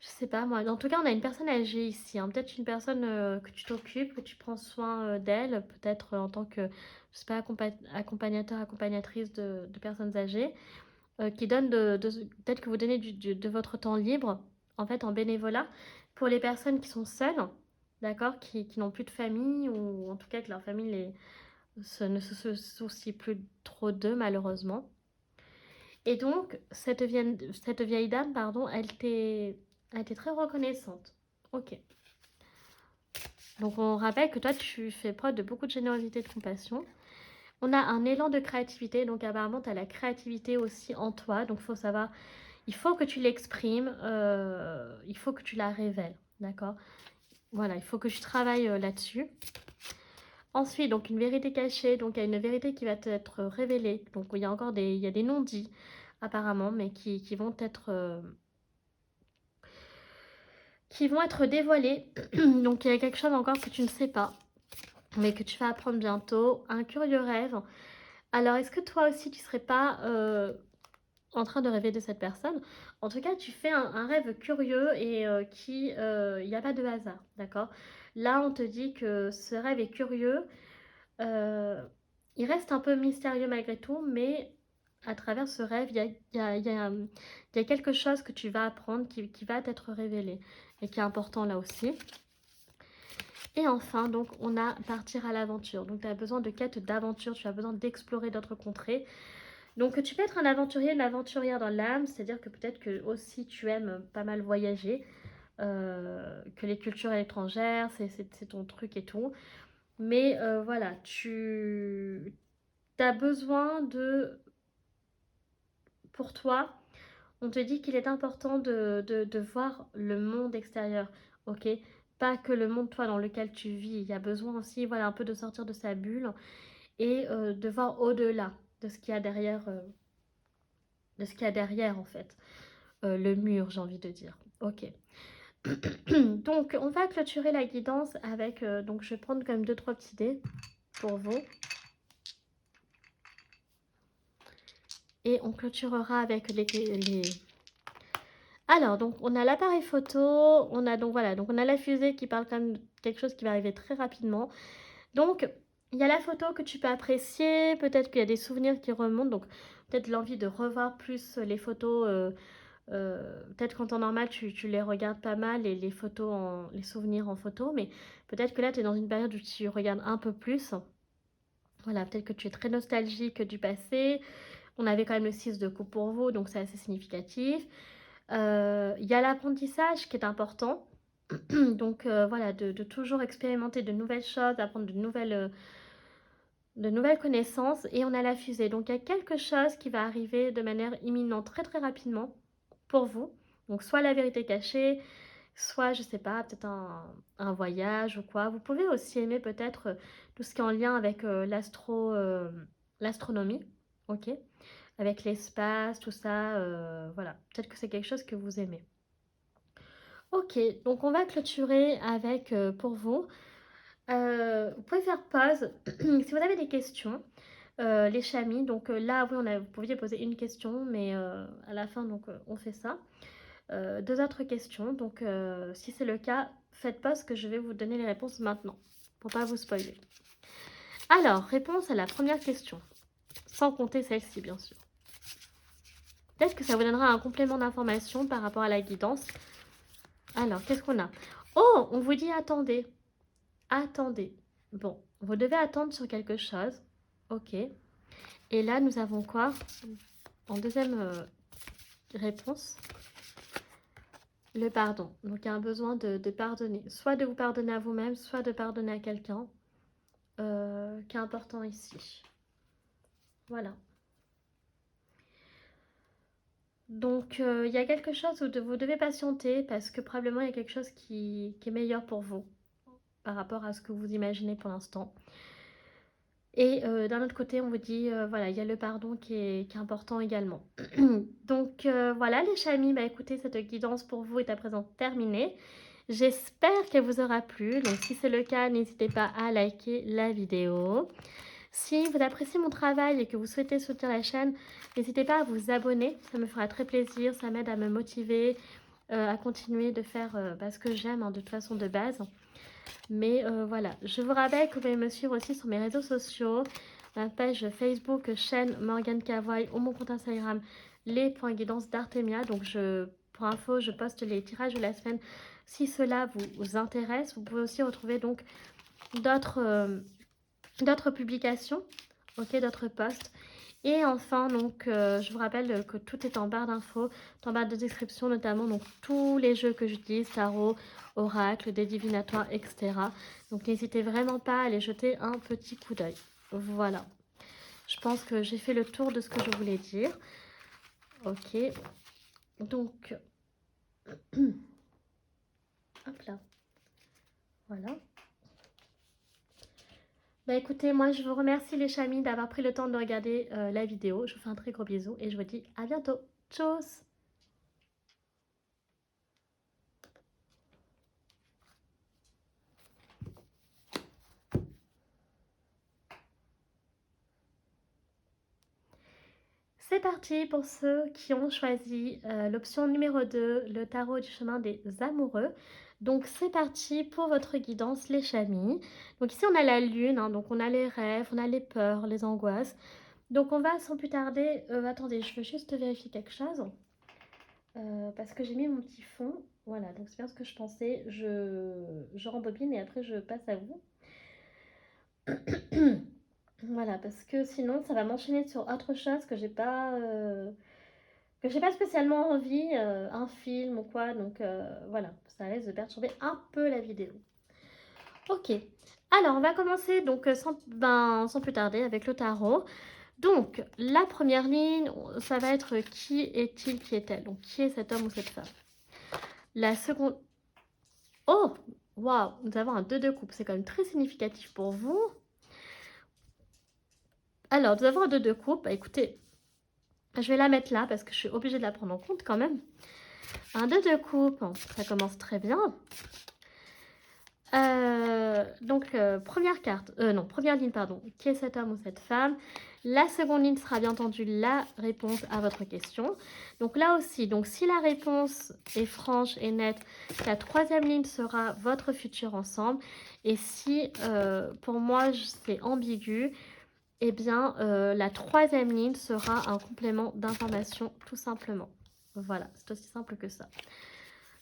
Je sais pas moi. En tout cas, on a une personne âgée ici, hein. Peut-être une personne que tu t'occupes, que tu prends soin d'elle, peut-être en tant que, je sais pas, accompagnateur, accompagnatrice de personnes âgées, qui donne peut-être que vous donnez de votre temps libre, en fait, en bénévolat, pour les personnes qui sont seules, d'accord, qui n'ont plus de famille, ou en tout cas que leur famille ne se soucie plus trop d'eux, malheureusement. Et donc, cette vieille dame, pardon, elle était très reconnaissante. Ok. Donc, on rappelle que toi, tu fais preuve de beaucoup de générosité et de compassion. On a un élan de créativité. Donc, apparemment, tu as la créativité aussi en toi. Donc, il faut savoir, il faut que tu l'exprimes. Il faut que tu la révèles. D'accord? Voilà, il faut que tu travailles là-dessus. Ensuite, donc, une vérité cachée. Donc, il y a une vérité qui va être révélée. Donc, il y a encore il y a des non-dits, apparemment, mais qui vont être... dévoilés. Donc il y a quelque chose encore que tu ne sais pas, mais que tu vas apprendre bientôt. Un curieux rêve. Alors est-ce que toi aussi tu serais pas en train de rêver de cette personne? En tout cas, tu fais un rêve curieux et il n'y a pas de hasard, d'accord? Là, on te dit que ce rêve est curieux. euh, il reste un peu mystérieux malgré tout, mais à travers ce rêve, il y a quelque chose que tu vas apprendre qui va t'être révélé et qui est important là aussi. Et enfin, donc, on a partir à l'aventure. Donc, tu as besoin de quête d'aventure, tu as besoin d'explorer d'autres contrées. Donc, tu peux être un aventurier, une aventurière dans l'âme, c'est-à-dire que peut-être que aussi tu aimes pas mal voyager, que les cultures étrangères, c'est ton truc et tout. Mais voilà, tu as besoin de, pour toi, on te dit qu'il est important de voir le monde extérieur, ok? Pas que le monde, toi, dans lequel tu vis. Il y a besoin aussi, voilà, un peu de sortir de sa bulle et de voir au-delà de ce qu'il y a derrière, de ce qu'il y a derrière, en fait. Le mur, j'ai envie de dire. Ok. Donc, on va clôturer la guidance avec, donc je vais prendre quand même deux, trois petites idées pour vous. Et on clôturera avec les... Alors, donc, on a l'appareil photo, on a donc, voilà, donc on a la fusée qui parle quand même de quelque chose qui va arriver très rapidement. Donc, il y a la photo que tu peux apprécier, peut-être qu'il y a des souvenirs qui remontent, donc peut-être l'envie de revoir plus les photos, peut-être qu'en temps normal, tu les regardes pas mal, les photos, les souvenirs en photo, mais peut-être que là, tu es dans une période où tu regardes un peu plus. Voilà, peut-être que tu es très nostalgique du passé. On avait quand même le 6 de coupe pour vous, donc c'est assez significatif. Il y a l'apprentissage qui est important. Donc voilà, de toujours expérimenter de nouvelles choses, d'apprendre de nouvelles connaissances. Et on a la fusée. Donc il y a quelque chose qui va arriver de manière imminente, très très rapidement pour vous. Donc soit la vérité cachée, soit je sais pas, peut-être un voyage ou quoi. Vous pouvez aussi aimer peut-être tout ce qui est en lien avec l'astronomie, ok? Avec l'espace, tout ça, voilà. Peut-être que c'est quelque chose que vous aimez. Ok, donc on va clôturer avec, pour vous, vous pouvez faire pause si vous avez des questions, les chamis. Donc là, oui, vous pouviez poser une question, mais à la fin, donc on fait ça. Deux autres questions, donc si c'est le cas, faites pause que je vais vous donner les réponses maintenant, pour pas vous spoiler. Alors, réponse à la première question, sans compter celle-ci, bien sûr. Peut-être que ça vous donnera un complément d'information par rapport à la guidance. Alors, qu'est-ce qu'on a? Oh, on vous dit attendez. Attendez. Bon, vous devez attendre sur quelque chose. Ok. Et là, nous avons quoi? En deuxième réponse, le pardon. Donc, il y a un besoin de pardonner. Soit de vous pardonner à vous-même, soit de pardonner à quelqu'un, qui est important ici. Voilà. Donc, il y a quelque chose où vous devez patienter parce que probablement il y a quelque chose qui est meilleur pour vous par rapport à ce que vous imaginez pour l'instant. Et d'un autre côté, on vous dit, voilà, il y a le pardon qui est important également. Donc voilà les chamis, bah écoutez, cette guidance pour vous est à présent terminée. J'espère qu'elle vous aura plu. Donc si c'est le cas, n'hésitez pas à liker la vidéo. Si vous appréciez mon travail et que vous souhaitez soutenir la chaîne, n'hésitez pas à vous abonner. Ça me fera très plaisir, ça m'aide à me motiver, à continuer de faire ce que j'aime de toute façon de base. Mais voilà, je vous rappelle que vous pouvez me suivre aussi sur mes réseaux sociaux, ma page Facebook, chaîne Morgane Cavoy ou mon compte Instagram, les.guidance d'Artemia. Donc pour info, je poste les tirages de la semaine. Si cela vous intéresse, vous pouvez aussi retrouver donc d'autres publications, ok, d'autres posts. Et enfin, donc, je vous rappelle que tout est en barre d'infos, en barre de description, notamment donc tous les jeux que j'utilise, tarot, oracle, des divinatoires, etc. Donc, n'hésitez vraiment pas à aller jeter un petit coup d'œil. Voilà. Je pense que j'ai fait le tour de ce que je voulais dire. Ok. Donc, hop là. Voilà. Bah écoutez, moi je vous remercie les chamis d'avoir pris le temps de regarder la vidéo. Je vous fais un très gros bisou et je vous dis à bientôt. Tchuss! C'est parti pour ceux qui ont choisi l'option numéro 2, le tarot du chemin des amoureux. Donc c'est parti pour votre guidance les chamis. Donc ici on a la lune, donc on a les rêves, on a les peurs, les angoisses. Donc on va sans plus tarder, attendez, je veux juste vérifier quelque chose. Parce que j'ai mis mon petit fond, Voilà, donc c'est bien ce que je pensais. Je rembobine et après je passe à vous. Voilà, parce que sinon ça va m'enchaîner sur autre chose que j'ai pas spécialement envie, un film ou quoi. Donc voilà, ça risque de perturber un peu la vidéo. Ok, alors on va commencer donc sans plus tarder avec le tarot. Donc la première ligne, ça va être qui est-il, qui est-elle. Donc qui est cet homme ou cette femme. La seconde... Oh, waouh, nous avons un 2 de coupe, c'est quand même très significatif pour vous. Alors, nous avons un 2 de coupe, bah, écoutez, je vais la mettre là parce que je suis obligée de la prendre en compte quand même. Un 2 de coupe, ça commence très bien. Donc, première carte, non, première ligne, pardon. Qui est cet homme ou cette femme? La seconde ligne sera bien entendu la réponse à votre question. Donc là aussi, donc si la réponse est franche et nette, la troisième ligne sera votre futur ensemble. Et si pour moi c'est ambigu, eh bien la troisième ligne sera un complément d'information tout simplement. Voilà, c'est aussi simple que ça.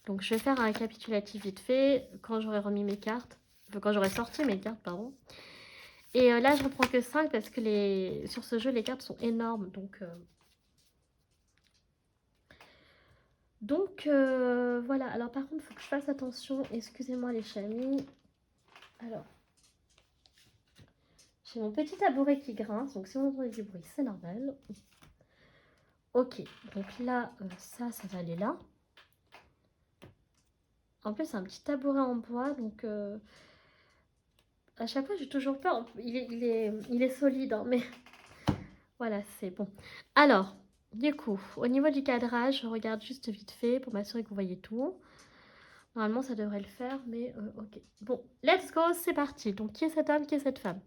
Donc je vais faire un récapitulatif vite fait quand j'aurai remis mes cartes, enfin, quand j'aurai sorti mes cartes, pardon. Et là je reprends que 5 parce que sur ce jeu les cartes sont énormes, donc voilà. Alors par contre il faut que je fasse attention, excusez-moi les chamis. Alors j'ai mon petit tabouret qui grince, donc si vous entendez du bruit c'est normal. Ok, donc là ça va aller là. En plus c'est un petit tabouret en bois, donc à chaque fois j'ai toujours peur. Il est solide, hein, mais voilà, c'est bon. Alors, du coup, au niveau du cadrage, je regarde juste vite fait pour m'assurer que vous voyez tout. Normalement, ça devrait le faire, mais ok. Bon, let's go, c'est parti. Donc, qui est cet homme, qui est cette femme?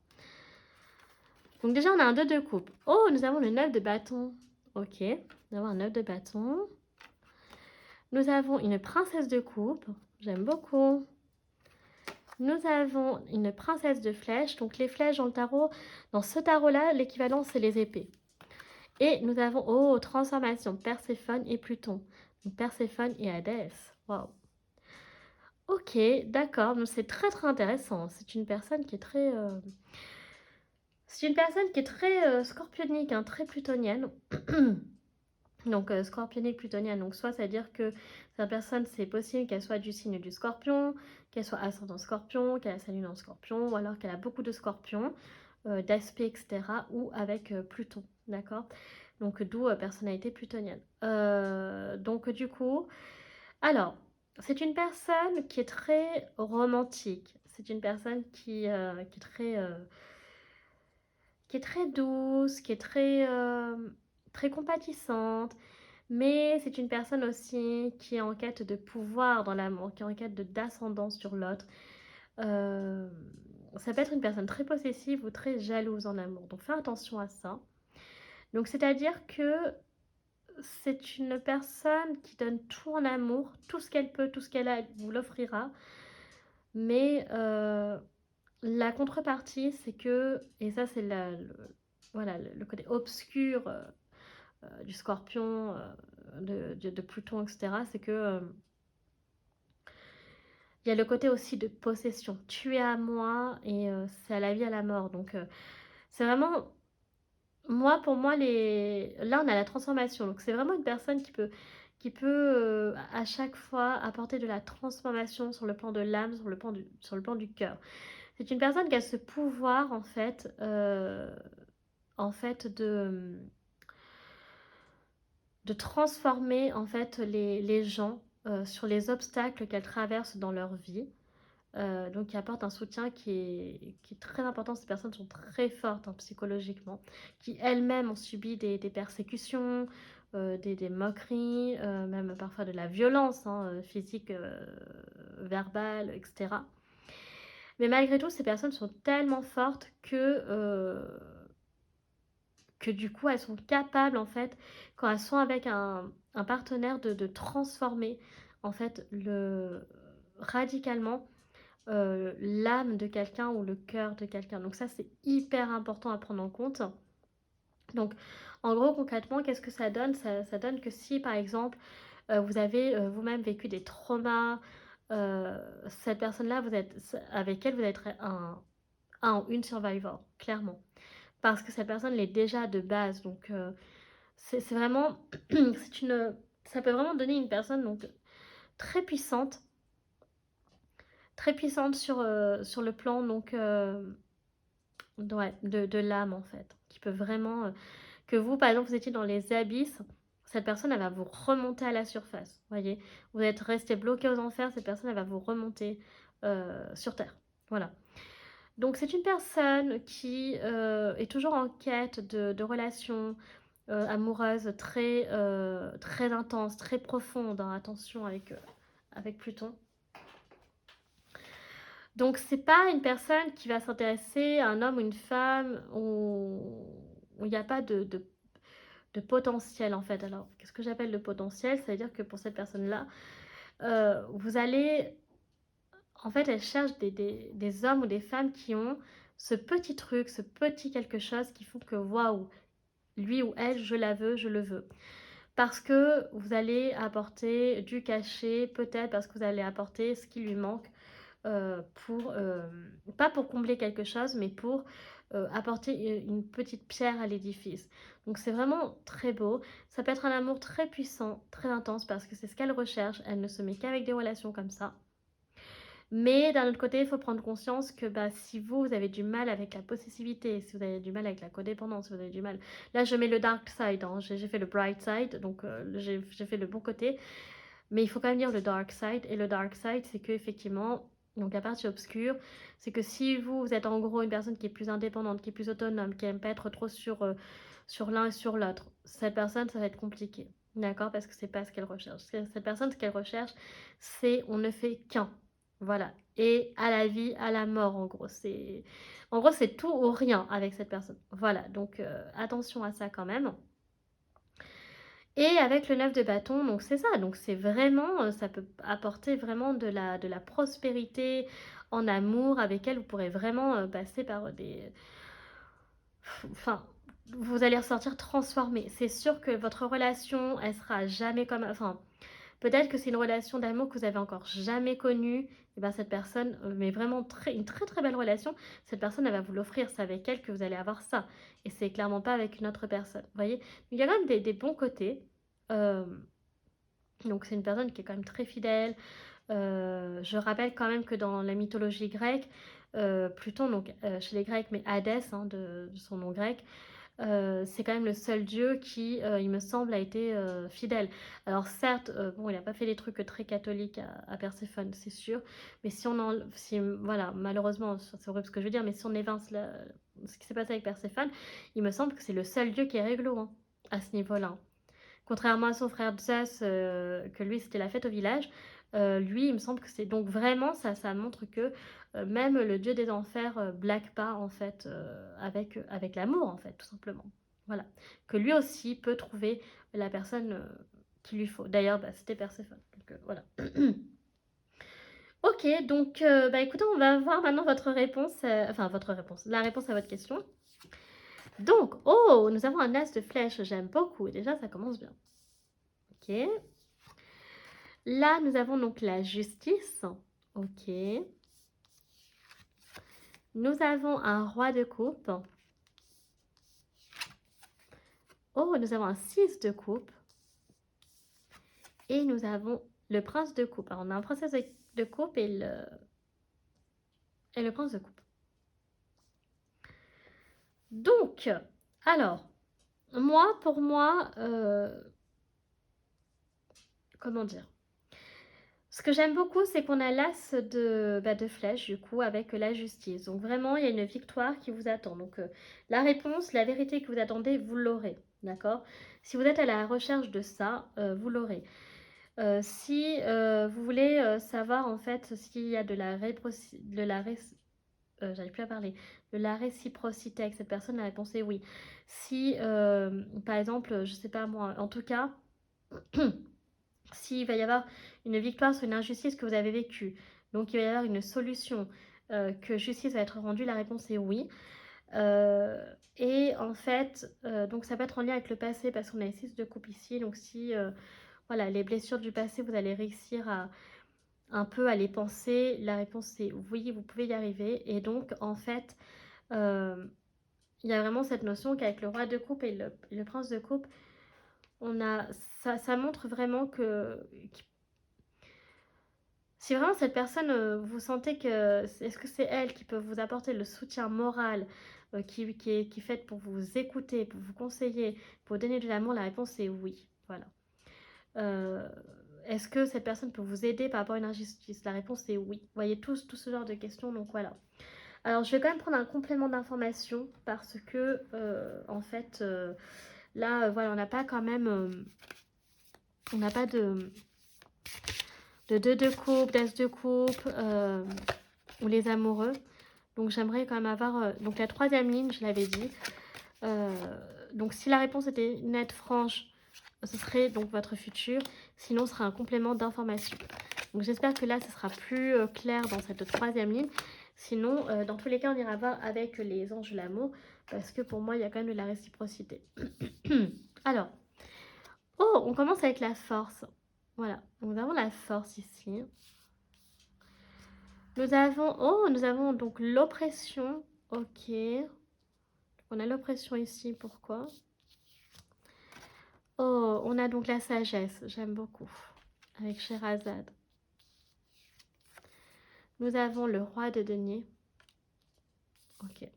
Donc déjà, on a un 2 de coupe. Oh, nous avons le 9 de bâton. Ok, nous avons un 9 de bâton. Nous avons une princesse de coupe. J'aime beaucoup. Nous avons une princesse de flèches. Donc, les flèches dans le tarot, dans ce tarot-là, l'équivalent, c'est les épées. Et nous avons, oh, transformation, Perséphone et Pluton. Donc Perséphone et Hadès. Waouh. Ok, d'accord. Donc c'est très très intéressant. C'est une personne qui est très... C'est une personne qui est très scorpionique, hein, très plutonienne. Donc scorpionique, plutonienne. Donc soit ça veut dire que cette personne, c'est possible qu'elle soit du signe du scorpion, qu'elle soit ascendant scorpion, qu'elle a sa lune en scorpion, ou alors qu'elle a beaucoup de scorpions, d'aspect, etc. Ou avec Pluton, d'accord? Donc d'où personnalité plutonienne. Donc du coup, alors, c'est une personne qui est très romantique. C'est une personne qui est très douce, qui est très compatissante. Mais c'est une personne aussi qui est en quête de pouvoir dans l'amour, qui est en quête d'ascendance sur l'autre. Ça peut être une personne très possessive ou très jalouse en amour. Donc fais attention à ça. Donc c'est-à-dire que c'est une personne qui donne tout en amour, tout ce qu'elle peut, tout ce qu'elle a, elle vous l'offrira. Mais la contrepartie, c'est que, et ça c'est voilà, le côté obscur du scorpion, de Pluton, etc., c'est que il y a le côté aussi de possession. Tu es à moi et c'est à la vie, à la mort. Donc c'est vraiment... Moi, pour moi, là, on a la transformation. Donc, c'est vraiment une personne qui peut à chaque fois apporter de la transformation sur le plan de l'âme, sur le plan du cœur. C'est une personne qui a ce pouvoir, en fait de transformer, en fait, les gens sur les obstacles qu'elles traversent dans leur vie. Donc, qui apporte un soutien qui est très important. Ces personnes sont très fortes, hein, psychologiquement, qui elles-mêmes ont subi des persécutions, des moqueries, même parfois de la violence, hein, physique, verbale, etc. Mais malgré tout, ces personnes sont tellement fortes que du coup, elles sont capables, en fait, quand elles sont avec un partenaire, de transformer, en fait, radicalement l'âme de quelqu'un ou le cœur de quelqu'un. Donc ça, c'est hyper important à prendre en compte. Donc, en gros, concrètement, qu'est-ce que ça donne? Ça donne que si, par exemple, vous avez vous-même vécu des traumas, cette personne-là, avec elle, vous êtes un ou une survivor, clairement. Parce que cette personne l'est déjà de base, donc c'est vraiment, ça peut vraiment donner une personne donc très puissante, sur le plan donc ouais, de l'âme en fait, qui peut vraiment, que vous par exemple vous étiez dans les abysses, cette personne elle va vous remonter à la surface, voyez, vous êtes resté bloqué aux enfers, cette personne elle va vous remonter sur terre, voilà. Donc c'est une personne qui est toujours en quête de relations amoureuses très intenses, très profondes, hein, attention avec Pluton. Donc c'est pas une personne qui va s'intéresser à un homme ou une femme où il n'y a pas de potentiel en fait. Alors qu'est-ce que j'appelle le potentiel? Ça veut dire que pour cette personne-là, vous allez... En fait, elle cherche des hommes ou des femmes qui ont ce petit truc, ce petit quelque chose qui font que waouh, lui ou elle, je la veux, je le veux. Parce que vous allez apporter du cachet, peut-être parce que vous allez apporter ce qui lui manque pour, pas pour combler quelque chose, mais pour apporter une petite pierre à l'édifice. Donc c'est vraiment très beau. Ça peut être un amour très puissant, très intense, parce que c'est ce qu'elle recherche. Elle ne se met qu'avec des relations comme ça. Mais d'un autre côté, il faut prendre conscience que bah, si vous avez du mal avec la possessivité, si vous avez du mal avec la codépendance, si vous avez du mal... Là, je mets le dark side, hein. J'ai fait le bright side, donc j'ai fait le bon côté. Mais il faut quand même dire le dark side. Et le dark side, c'est que effectivement, donc la partie obscure, c'est que si vous êtes en gros une personne qui est plus indépendante, qui est plus autonome, qui aime pas être trop sur l'un et sur l'autre, cette personne, ça va être compliqué. D'accord? Parce que c'est pas ce qu'elle recherche. Cette personne, ce qu'elle recherche, c'est on ne fait qu'un. Voilà. Et à la vie, à la mort, en gros, c'est tout ou rien avec cette personne. Voilà. Donc, attention à ça quand même. Et avec le 9 de bâton, donc c'est ça. Donc, c'est vraiment, ça peut apporter vraiment de la prospérité en amour avec elle. Vous pourrez vraiment passer par des... Enfin, vous allez ressortir transformé. C'est sûr que votre relation, elle sera jamais comme... Enfin, peut-être que c'est une relation d'amour que vous avez encore jamais connue. Et bien cette personne, mais vraiment une très très belle relation, cette personne, elle va vous l'offrir. C'est avec elle que vous allez avoir ça. Et c'est clairement pas avec une autre personne. Vous voyez? Il y a quand même des bons côtés. Euh, donc c'est une personne qui est quand même très fidèle. Je rappelle quand même que dans la mythologie grecque, Pluton, donc chez les Grecs, mais Hadès, hein, de son nom grec, c'est quand même le seul dieu qui, il me semble, a été fidèle. Alors certes, bon, il n'a pas fait des trucs très catholiques à Perséphone, c'est sûr, mais voilà, malheureusement, c'est horrible ce que je veux dire, mais si on évince ce qui s'est passé avec Perséphone, il me semble que c'est le seul dieu qui est réglo, hein, à ce niveau-là. Contrairement à son frère Zeus, que lui c'était la fête au village, lui il me semble que c'est donc vraiment ça montre que même le dieu des enfers blague pas en fait avec l'amour en fait tout simplement. Voilà. Que lui aussi peut trouver la personne qu'il lui faut. D'ailleurs bah, c'était Perséphone. Donc voilà. Ok, donc bah écoutez, on va voir maintenant votre réponse, enfin votre réponse, la réponse à votre question. Donc, oh, nous avons un as de flèche, j'aime beaucoup, déjà ça commence bien. Ok. Là, nous avons donc la justice. Ok. Nous avons un roi de coupe. Oh, nous avons un 6 de coupe. Et nous avons le prince de coupe. Alors, on a un princesse de coupe et le prince de coupe. Donc, alors, pour moi, comment dire? Ce que j'aime beaucoup, c'est qu'on a l'as de flèche, du coup, avec la justice. Donc vraiment, il y a une victoire qui vous attend. Donc la réponse, la vérité que vous attendez, vous l'aurez. D'accord? Si vous êtes à la recherche de ça, vous l'aurez. Si vous voulez savoir en fait s'il y a j'arrive plus à parler, de la réciprocité avec cette personne, la réponse est oui. Si, par exemple, je sais pas moi, en tout cas, s'il va y avoir une victoire sur une injustice que vous avez vécue, donc il va y avoir une solution, que justice va être rendue, la réponse est oui. Et en fait, donc ça peut être en lien avec le passé parce qu'on a les 6 de coupe ici, donc si voilà, les blessures du passé, vous allez réussir à un peu à les penser. La réponse c'est oui, vous pouvez y arriver. Et donc, en fait, euh, il y a vraiment cette notion qu'avec le roi de coupe et le prince de coupe, on a, ça montre vraiment si vraiment cette personne, vous sentez que, est-ce que c'est elle qui peut vous apporter le soutien moral, qui est faite pour vous écouter, pour vous conseiller, pour vous donner de l'amour, la réponse est oui. Voilà. Euh, Est-ce que cette personne peut vous aider par rapport à une injustice? La réponse est oui. Vous voyez tout ce genre de questions, donc voilà. Alors je vais quand même prendre un complément d'information parce que, en fait, là, voilà, on n'a pas quand même, on n'a pas de 2 de coupe, d'as de coupe, ou les amoureux. Donc j'aimerais quand même avoir, donc la troisième ligne, je l'avais dit. Euh, donc si la réponse était nette, franche, ce serait donc votre futur. Sinon, ce sera un complément d'information. Donc j'espère que là, ce sera plus clair dans cette troisième ligne. Sinon, dans tous les cas, on ira voir avec les anges de l'amour. Parce que pour moi, il y a quand même de la réciprocité. Alors, oh, on commence avec la force. Voilà, nous avons la force ici. Nous avons donc l'oppression. Ok. On a l'oppression ici, pourquoi? Oh, on a donc la sagesse, j'aime beaucoup, avec Sherazade. Nous avons le roi de denier. Ok.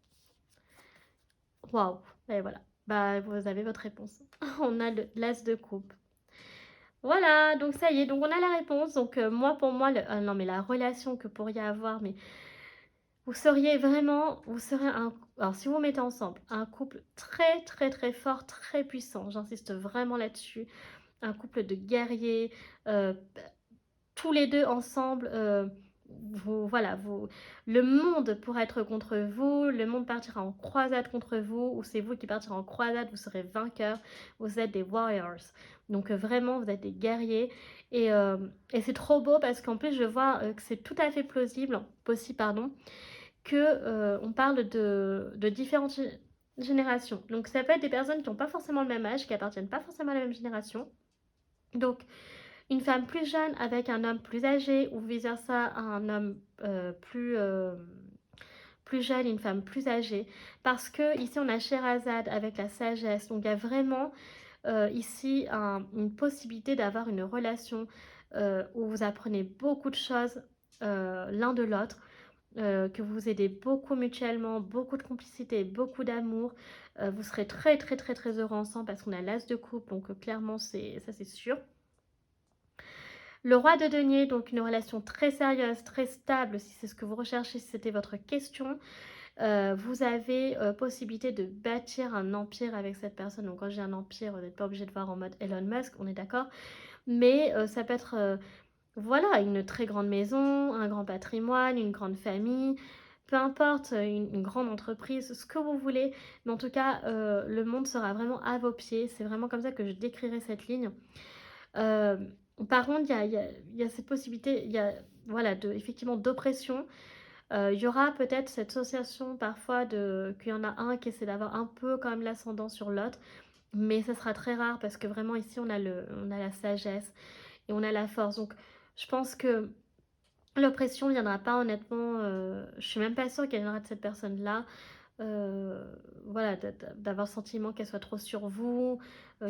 Waouh. Et voilà. Bah, vous avez votre réponse. On a l'as de coupe. Voilà, donc ça y est, donc on a la réponse. Donc moi, pour moi, non mais la relation que pourriez avoir, mais vous seriez vraiment, vous serez alors si vous vous mettez ensemble, un couple très très très fort, très puissant. J'insiste vraiment là-dessus. Un couple de guerriers, euh, tous les deux ensemble, voilà, le monde pourra être contre vous, le monde partira en croisade contre vous, ou c'est vous qui partirez en croisade, vous serez vainqueurs, vous êtes des warriors. Donc vraiment, vous êtes des guerriers. Et c'est trop beau parce qu'en plus, je vois que c'est tout à fait possible, pardon, que on parle de différentes générations. Donc ça peut être des personnes qui n'ont pas forcément le même âge, qui appartiennent pas forcément à la même génération. Donc, une femme plus jeune avec un homme plus âgé ou vice-versa, un homme plus jeune et une femme plus âgée. Parce que ici, on a Sherazade avec la sagesse. Donc, il y a vraiment ici une possibilité d'avoir une relation où vous apprenez beaucoup de choses l'un de l'autre. Que vous vous aidez beaucoup mutuellement, beaucoup de complicité, beaucoup d'amour. Vous serez très très très très heureux ensemble parce qu'on a l'as de coupe, donc clairement ça c'est sûr. Le roi de denier, donc une relation très sérieuse, très stable, si c'est ce que vous recherchez, si c'était votre question. Vous avez possibilité de bâtir un empire avec cette personne. Donc quand j'ai un empire, vous n'êtes pas obligé de voir en mode Elon Musk, on est d'accord. Mais ça peut être, voilà, une très grande maison, un grand patrimoine, une grande famille. Peu importe, une grande entreprise, ce que vous voulez. Mais en tout cas, le monde sera vraiment à vos pieds. C'est vraiment comme ça que je décrirais cette ligne. Euh, Par contre, il y a cette possibilité, il y a voilà, effectivement d'oppression. Il y aura peut-être cette association parfois qu'il y en a un qui essaie d'avoir un peu quand même l'ascendant sur l'autre, mais ça sera très rare parce que vraiment ici on a la sagesse et on a la force. Donc je pense que l'oppression ne viendra pas honnêtement, je suis même pas sûre qu'elle viendra de cette personne-là. euh, voilà, d'avoir le sentiment qu'elle soit trop sur vous,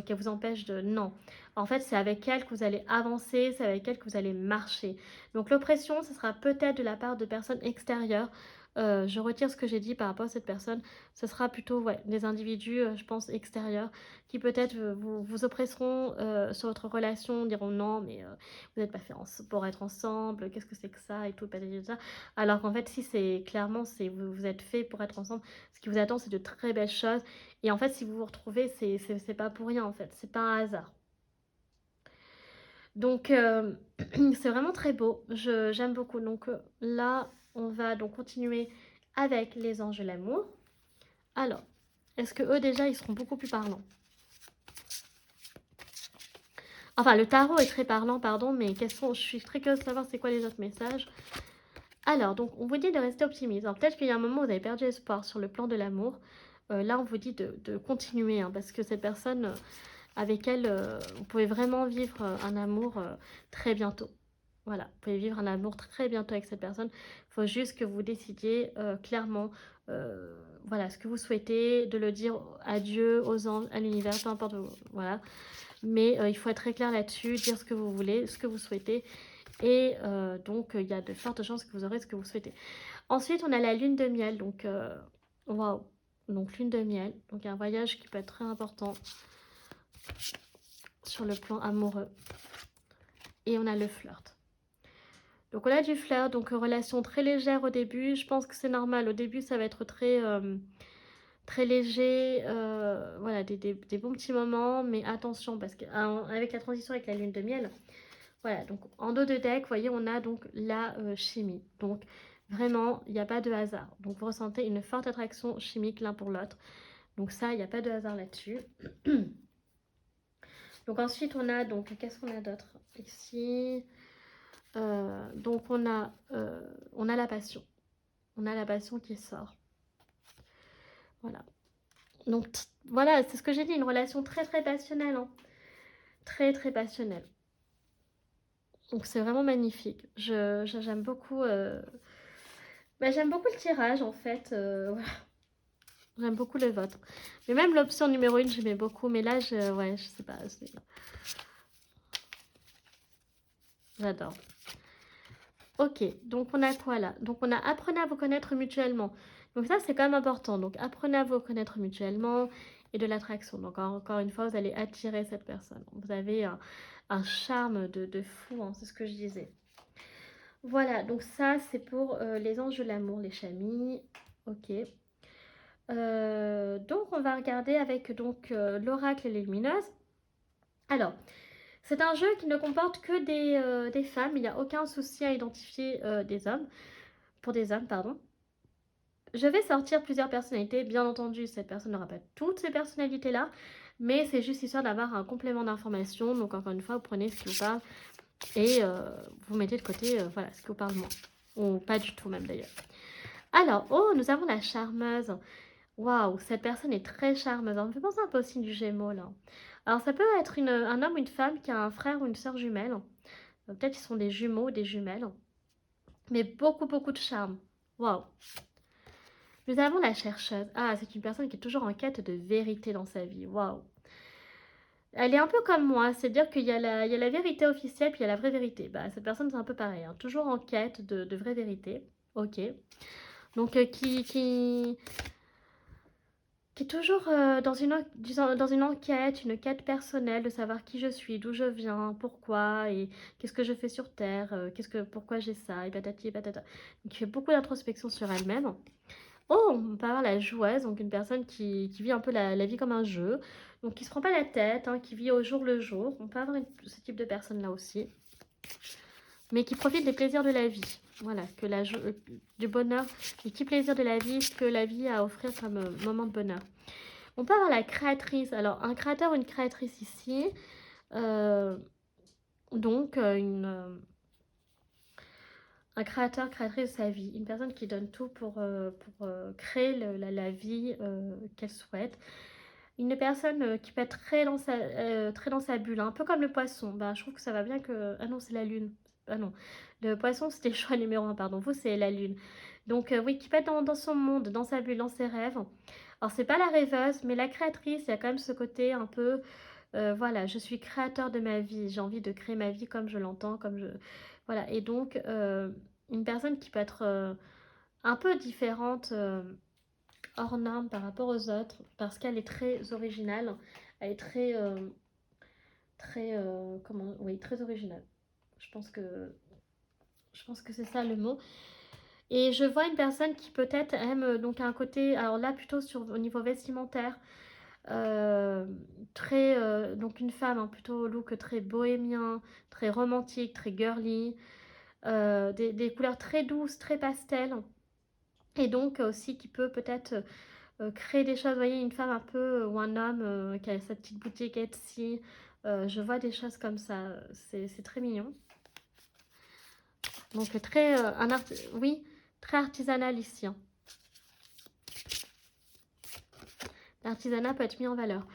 qu'elle vous empêche de... Non. En fait, c'est avec elle que vous allez avancer, c'est avec elle que vous allez marcher. Donc l'oppression, ce sera peut-être de la part de personnes extérieures. Je retire ce que j'ai dit par rapport à cette personne. Ce sera plutôt ouais, des individus, je pense, extérieurs, qui peut-être vous oppresseront sur votre relation, diront non, mais vous n'êtes pas fait pour être ensemble, qu'est-ce que c'est que ça et tout, ça. Alors qu'en fait, si c'est clairement, vous êtes fait pour être ensemble, ce qui vous attend, c'est de très belles choses. Et en fait, si vous vous retrouvez, c'est pas pour rien, en fait. C'est pas un hasard. Donc, c'est vraiment très beau. J'aime beaucoup. Donc, là, on va donc continuer avec les anges de l'amour. Alors, est-ce que eux, déjà, ils seront beaucoup plus parlants? Enfin, le tarot est très parlant, pardon, mais je suis très curieuse de savoir c'est quoi les autres messages. Alors, donc, on vous dit de rester optimiste. Alors, peut-être qu'il y a un moment où vous avez perdu espoir sur le plan de l'amour. Là, on vous dit de continuer, hein, parce que cette personne, avec elle, vous pouvez vraiment vivre un amour très bientôt. Voilà, vous pouvez vivre un amour très bientôt avec cette personne. Il faut juste que vous décidiez clairement, voilà, ce que vous souhaitez, de le dire à Dieu, aux anges, à l'univers, peu importe, voilà. Mais il faut être très clair là-dessus, dire ce que vous voulez, ce que vous souhaitez. Et donc, il y a de fortes chances que vous aurez ce que vous souhaitez. Ensuite, on a la lune de miel. Donc, waouh. Donc, lune de miel. Donc, un voyage qui peut être très important sur le plan amoureux. Et on a le flirt. Donc, on a du flirt. Donc, relation très légère au début. Je pense que c'est normal. Au début, ça va être très léger. Voilà, des bons petits moments. Mais attention, parce qu'avec la transition avec la lune de miel, voilà, donc en dos de deck, vous voyez, on a donc la chimie. Donc vraiment, il n'y a pas de hasard. Donc vous ressentez une forte attraction chimique l'un pour l'autre. Donc ça, il n'y a pas de hasard là-dessus. Donc ensuite, on a, donc, qu'est-ce qu'on a d'autre ici? Donc on a la passion. On a la passion qui sort. Voilà. Donc voilà, c'est ce que j'ai dit, une relation très très passionnelle. Hein. Très très passionnelle. Donc c'est vraiment magnifique. J'aime beaucoup... j'aime beaucoup le tirage en fait. Voilà. J'aime beaucoup le vôtre. Mais même l'option numéro 1, j'aimais beaucoup. Mais là, ouais, je sais pas. J'adore. Ok, donc on a quoi là? Donc on a apprenez à vous connaître mutuellement. Donc ça, c'est quand même important. Donc apprenez à vous connaître mutuellement et de l'attraction. Donc encore une fois, vous allez attirer cette personne. Vous avez un charme de fou, hein, c'est ce que je disais. Voilà, donc ça, c'est pour les anges de l'amour, les chamis. Ok. Donc on va regarder avec donc l'oracle et les lumineuses. Alors, c'est un jeu qui ne comporte que des femmes, il n'y a aucun souci à identifier des hommes, pour des hommes, pardon. Je vais sortir plusieurs personnalités, bien entendu cette personne n'aura pas toutes ces personnalités-là, mais c'est juste histoire d'avoir un complément d'information, donc encore une fois, vous prenez ce qui vous parle et vous mettez de côté voilà, ce qui vous parle moins, ou pas du tout même d'ailleurs. Alors, oh, nous avons la charmeuse. Waouh, cette personne est très charmeuse. On me fait penser un peu aussi du Gémeaux, là. Alors, ça peut être un homme ou une femme qui a un frère ou une sœur jumelle. Peut-être qu'ils sont des jumeaux ou des jumelles. Mais beaucoup, beaucoup de charme. Waouh. Nous avons la chercheuse. Ah, c'est une personne qui est toujours en quête de vérité dans sa vie. Waouh. Elle est un peu comme moi, c'est-à-dire qu'il y a la vérité officielle, puis il y a la vraie vérité. Bah, cette personne, c'est un peu pareil. Hein. Toujours en quête de vraie vérité. Ok. Donc, qui est toujours dans une enquête, une quête personnelle de savoir qui je suis, d'où je viens, pourquoi et qu'est-ce que je fais sur Terre, pourquoi j'ai ça, et patati et patata. Donc, qui fait beaucoup d'introspection sur elle-même. Oh, on peut avoir la joueuse, donc une personne qui vit un peu la vie comme un jeu, donc qui se prend pas la tête, hein, qui vit au jour le jour. On peut avoir ce type de personne-là aussi, mais qui profite des plaisirs de la vie. Voilà, du bonheur, des petits plaisirs de la vie que la vie a à offrir comme moment de bonheur. On peut avoir la créatrice. Alors, un créateur ou une créatrice ici. Donc, un créateur, créatrice de sa vie. Une personne qui donne tout pour créer la vie qu'elle souhaite. Une personne qui peut être très dans sa bulle. Un peu comme le poisson. Bah, je trouve que ça va bien que... Ah non, c'est la lune. Ah non. Le poisson, c'était le choix numéro 1, pardon. Vous, c'est la lune. Donc, oui, qui peut être dans son monde, dans sa bulle, dans ses rêves. Alors, c'est pas la rêveuse, mais la créatrice, il y a quand même ce côté un peu... voilà, je suis créateur de ma vie. J'ai envie de créer ma vie comme je l'entends, comme je... Voilà, et donc, une personne qui peut être un peu différente, hors norme par rapport aux autres, parce qu'elle est très originale. Elle est oui, très originale. Je pense que c'est ça le mot. Et je vois une personne qui peut-être aime donc un côté, alors là plutôt au niveau vestimentaire, donc une femme hein, plutôt au look très bohémien, très romantique, très girly, des couleurs très douces, très pastel, et donc aussi qui peut peut-être créer des choses, vous voyez, une femme un peu, ou un homme qui a sa petite boutique Etsy, je vois des choses comme ça, c'est très mignon. Donc oui, très artisanal ici. Hein. L'artisanat peut être mis en valeur.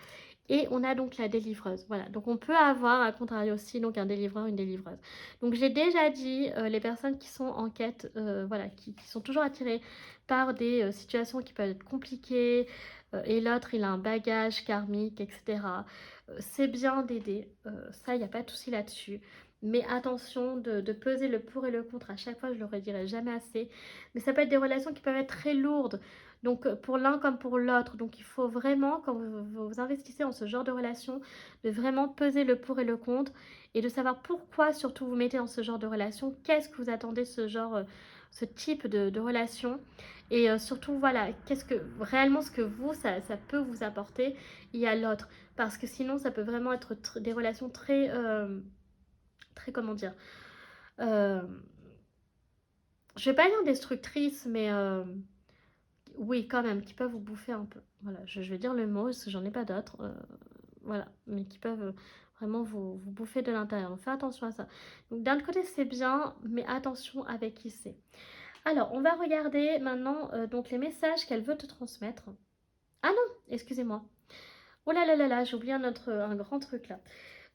Et on a donc la délivreuse. Voilà, donc on peut avoir, à contrario aussi, donc un délivreur, une délivreuse. Donc j'ai déjà dit, les personnes qui sont en quête, voilà, qui sont toujours attirées par des situations qui peuvent être compliquées, et l'autre, il a un bagage karmique, etc. C'est bien d'aider, ça, il n'y a pas de souci là-dessus. Mais attention de peser le pour et le contre. À chaque fois, je ne le redirai jamais assez. Mais ça peut être des relations qui peuvent être très lourdes. Donc pour l'un comme pour l'autre. Donc il faut vraiment, quand vous investissez dans ce genre de relation, de vraiment peser le pour et le contre et de savoir pourquoi surtout vous mettez dans ce genre de relation, qu'est-ce que vous attendez ce genre, ce type de relation. Et surtout, voilà, qu'est-ce que réellement ce que vous, ça peut vous apporter et à l'autre. Parce que sinon, ça peut vraiment être des relations très, très, comment dire, euh, je vais pas dire destructrices, mais oui, quand même, qui peuvent vous bouffer un peu. Voilà, je vais dire le mot, parce que j'en ai pas d'autres. Voilà, mais qui peuvent vraiment vous bouffer de l'intérieur. Donc, fais attention à ça. Donc, d'un côté, c'est bien, mais attention avec qui c'est. Alors, on va regarder maintenant donc les messages qu'elle veut te transmettre. Ah non, excusez-moi. Oh là là là là, j'ai oublié un grand truc là.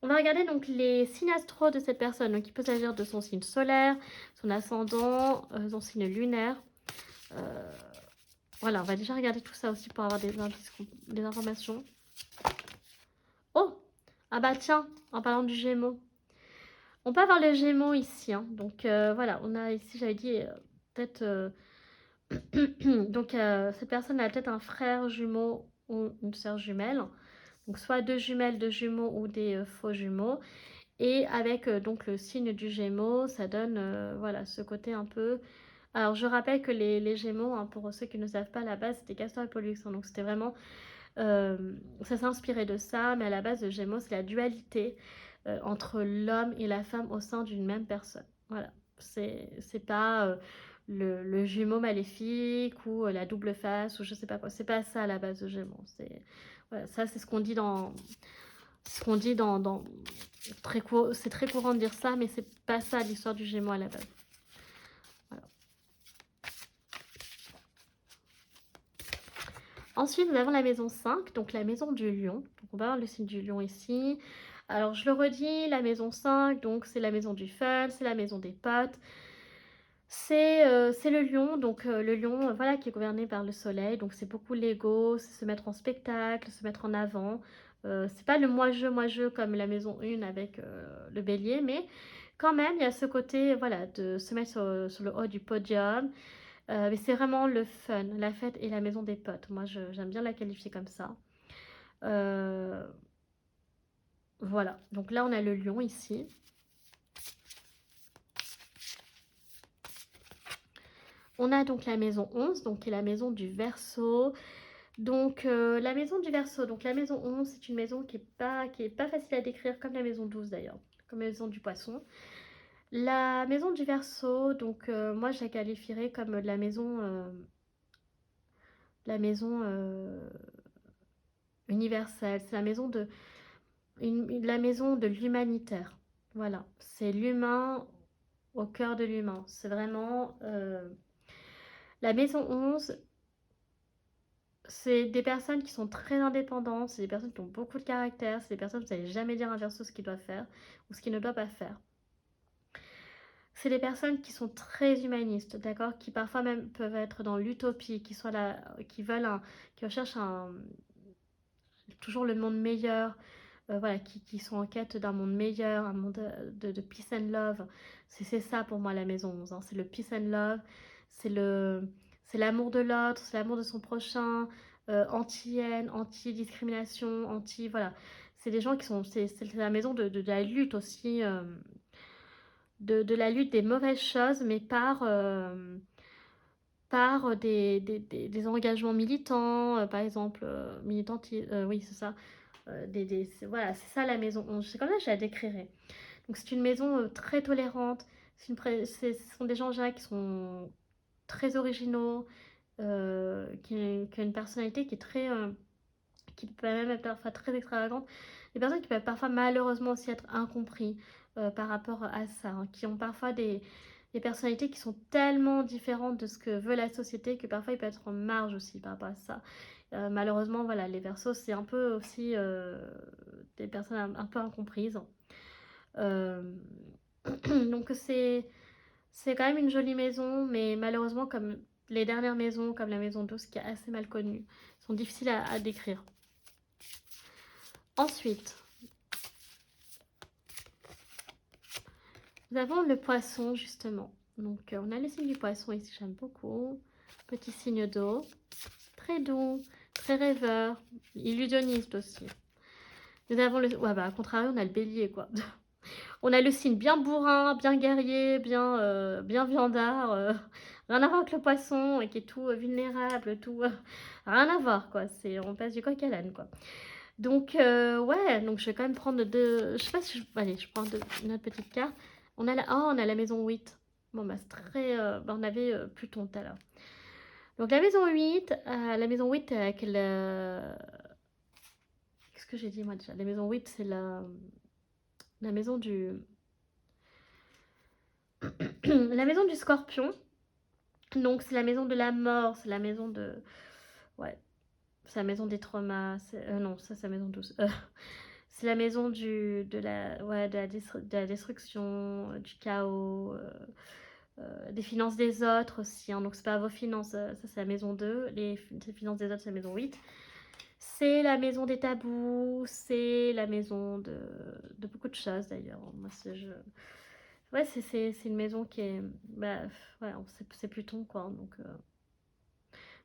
On va regarder donc les signes astro de cette personne. Donc, il peut s'agir de son signe solaire, son ascendant, son signe lunaire. Euh, voilà, on va déjà regarder tout ça aussi pour avoir des indices, des informations. Oh! Ah bah tiens, en parlant du Gémeaux. On peut avoir le Gémeaux ici, hein. Donc voilà, on a ici, j'avais dit, peut-être... donc cette personne a peut-être un frère jumeau ou une sœur jumelle. Donc soit deux jumelles, deux jumeaux ou des faux jumeaux. Et avec donc le signe du Gémeaux, ça donne voilà, ce côté un peu... Alors je rappelle que les Gémeaux, hein, pour ceux qui ne savent pas, à la base c'était Castor et Pollux. Hein. Donc c'était vraiment... ça s'est inspiré de ça, mais à la base, le Gémeaux, c'est la dualité entre l'homme et la femme au sein d'une même personne. Voilà, c'est pas le jumeau maléfique ou la double face ou je sais pas quoi. C'est pas ça à la base de Gémeaux. Voilà, ça, c'est ce qu'on dit dans c'est très courant de dire ça, mais c'est pas ça l'histoire du Gémeaux à la base. Voilà. Ensuite, nous avons la maison 5, donc la maison du lion. Donc, on va voir le signe du lion ici. Alors, je le redis, la maison 5, donc c'est la maison du fun, c'est la maison des potes. C'est le lion, donc le lion, voilà, qui est gouverné par le soleil. Donc, c'est beaucoup l'ego, c'est se mettre en spectacle, se mettre en avant. C'est pas le moi-je comme la maison 1 avec le bélier, mais quand même, il y a ce côté, voilà, de se mettre sur le haut du podium. Mais c'est vraiment le fun, la fête et la maison des potes. Moi, j'aime bien la qualifier comme ça. Euh, voilà, donc là, on a le lion ici. On a donc la maison 11, donc qui est la maison du Verseau. Donc, la maison du Verseau, donc la maison 11, c'est une maison qui est pas facile à décrire, comme la maison 12 d'ailleurs, comme la maison du Poisson. La maison du Verseau, donc moi, je la qualifierais comme la maison universelle. C'est la maison de l'humanitaire. Voilà, c'est l'humain au cœur de l'humain. C'est vraiment... la maison 11, c'est des personnes qui sont très indépendantes, c'est des personnes qui ont beaucoup de caractère, c'est des personnes que vous n'allez jamais dire un verso ce qu'il doit faire ou ce qu'il ne doit pas faire. C'est des personnes qui sont très humanistes, d'accord, qui parfois même peuvent être dans l'utopie, qui recherchent toujours le monde meilleur, voilà, qui sont en quête d'un monde meilleur, un monde de peace and love. C'est ça pour moi la maison 11, hein. C'est le peace and love, c'est l'amour de l'autre, c'est l'amour de son prochain, anti-haine, anti-discrimination, voilà. C'est des gens qui sont, c'est la maison de la lutte aussi, de la lutte des mauvaises choses, mais par des engagements militants, par exemple, oui, c'est ça. Voilà, c'est ça la maison 11. C'est comme ça que je la décrirais. Donc c'est une maison très tolérante. Ce sont des gens déjà qui sont très originaux, qui ont une personnalité qui est qui peut même être parfois très extravagante. Des personnes qui peuvent parfois malheureusement aussi être incompris par rapport à ça, hein, qui ont parfois des personnalités qui sont tellement différentes de ce que veut la société que parfois ils peuvent être en marge aussi par rapport à ça. Malheureusement, voilà, les Verseaux, c'est un peu aussi des personnes un peu incomprises. Euh, donc c'est quand même une jolie maison, mais malheureusement, comme les dernières maisons, comme la maison 12, qui est assez mal connue, sont difficiles à décrire. Ensuite, nous avons le poisson, justement. Donc, on a le signe du poisson ici, j'aime beaucoup. Petit signe d'eau, très doux, très rêveur, illusionniste aussi. Nous avons le... Ouais, bah, à contrario, on a le bélier, quoi. On a le signe bien bourrin, bien guerrier, bien viandard. Rien à voir avec le poisson, et qui est tout vulnérable, tout... rien à voir, quoi. On passe du coq à l'âne, quoi. Donc, ouais, donc je vais quand même prendre deux... Je sais pas si je... Allez, je prends une autre petite carte. On a on a la maison 8. Bon, bah, c'est très... bah, on avait Pluton tout à l'heure. Donc, la maison 8 avec le... Qu'est-ce que j'ai dit, moi, déjà? La maison 8, c'est la maison du... la maison du scorpion. Donc, c'est la maison de la mort, c'est la maison de... Ouais, c'est la maison des traumas. Non, ça, c'est la maison 12. C'est la maison ouais, de la destruction, du chaos, des finances des autres aussi. Hein. Donc, c'est pas vos finances, ça, c'est la maison 2. Les finances des autres, c'est la maison 8. C'est la maison des tabous, c'est la maison de beaucoup de choses d'ailleurs. Moi, ouais, c'est une maison qui est... Bah, ouais, c'est Pluton, quoi. Donc,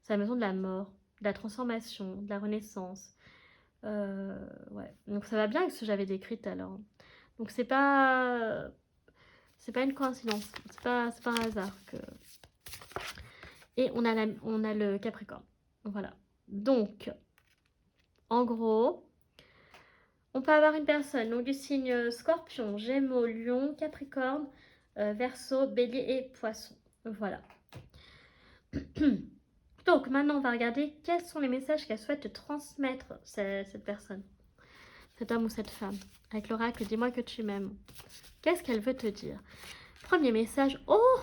c'est la maison de la mort, de la transformation, de la renaissance. Ouais. Donc, ça va bien avec ce que j'avais décrit tout à l'heure. Donc, c'est pas une coïncidence. C'est pas un hasard que... Et on a le Capricorne. Voilà. Donc, en gros... On peut avoir une personne donc du signe Scorpion, Gémeaux, Lion, Capricorne, Verseau, Bélier et Poisson. Voilà. Donc maintenant, on va regarder quels sont les messages qu'elle souhaite te transmettre, cette personne, cet homme ou cette femme. Avec l'oracle, dis-moi que tu m'aimes. Qu'est-ce qu'elle veut te dire? Premier message. Oh,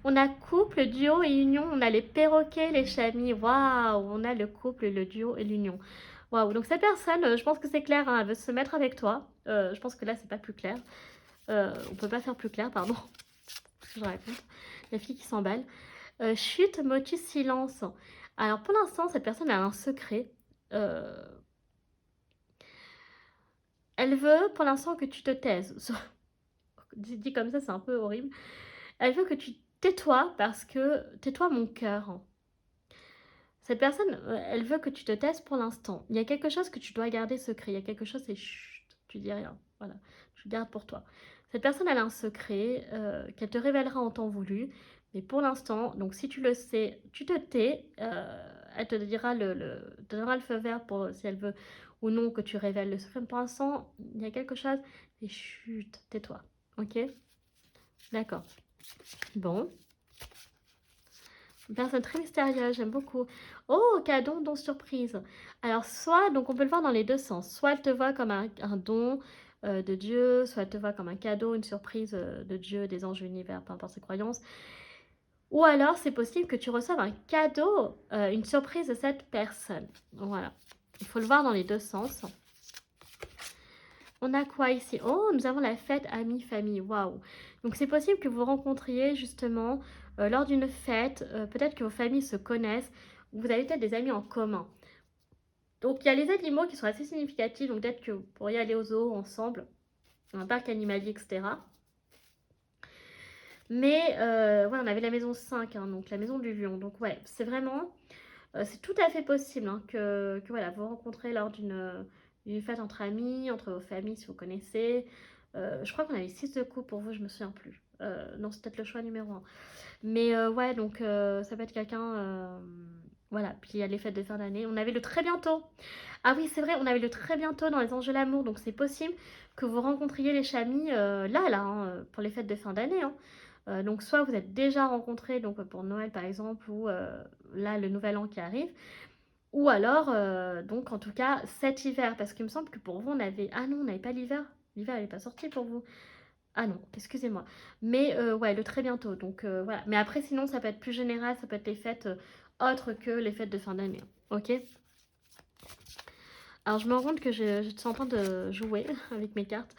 on a couple, duo et union. On a les perroquets, les chamis. Waouh, on a le couple, le duo et l'union. Waouh, donc cette personne, je pense que c'est clair, hein, elle veut se mettre avec toi. Je pense que là, c'est pas plus clair. On peut pas faire plus clair, pardon. Ce que je raconte. La fille qui s'emballe. Chute, motus, silence. Alors pour l'instant, cette personne a un secret. Euh, Elle veut pour l'instant que tu te taises. Dit comme ça, c'est un peu horrible. Elle veut que tu tais-toi parce que tais-toi mon cœur. Cette personne, elle veut que tu te taises pour l'instant. Il y a quelque chose que tu dois garder secret. Il y a quelque chose, c'est chut, tu dis rien. Voilà, tu le gardes pour toi. Cette personne, elle a un secret qu'elle te révélera en temps voulu. Mais pour l'instant, donc si tu le sais, tu te tais. Elle te dira te donnera le feu vert pour si elle veut ou non que tu révèles le secret. Mais pour l'instant, il y a quelque chose. Et chut, tais-toi. Ok? D'accord. Bon. Une personne très mystérieuse, j'aime beaucoup. Oh, cadeau, don, surprise. Alors, soit, donc on peut le voir dans les deux sens. Soit elle te voit comme un don de Dieu, soit elle te voit comme un cadeau, une surprise de Dieu, des anges, de l'univers, peu importe ses croyances. Ou alors, c'est possible que tu reçoives un cadeau, une surprise de cette personne. Voilà. Il faut le voir dans les deux sens. On a quoi ici? Oh, nous avons la fête amis, famille. Waouh! Donc, c'est possible que vous rencontriez justement lors d'une fête. Peut-être que vos familles se connaissent. Ou vous avez peut-être des amis en commun. Donc, il y a les animaux qui sont assez significatifs. Donc, peut-être que vous pourriez aller au zoo ensemble, un parc animalier, etc. Mais, ouais, on avait la maison 5, hein, donc la maison du lion. Donc, ouais, c'est vraiment... c'est tout à fait possible hein, que voilà, vous rencontrez lors d'une fête entre amis, entre vos familles si vous connaissez. Je crois qu'on avait 6 de coups pour vous, je me souviens plus. Non, c'est peut-être le choix numéro un. Mais ouais, donc ça peut être quelqu'un. Voilà, puis il y a les fêtes de fin d'année. On avait le très bientôt. Ah oui, c'est vrai, on avait le très bientôt dans les anges de l'amour. Donc c'est possible que vous rencontriez les chamis là, hein, pour les fêtes de fin d'année. Hein. Donc soit vous êtes déjà rencontrés donc pour Noël par exemple, ou là le nouvel an qui arrive. Ou alors, donc en tout cas, cet hiver, parce qu'il me semble que pour vous, on avait... Ah non, on n'avait pas l'hiver. L'hiver, elle n'est pas sortie pour vous. Ah non, excusez-moi. Mais ouais, le très bientôt. Donc voilà. Mais après, sinon, ça peut être plus général, ça peut être les fêtes autres que les fêtes de fin d'année. Ok? Alors je me rends compte que je suis en train de jouer avec mes cartes.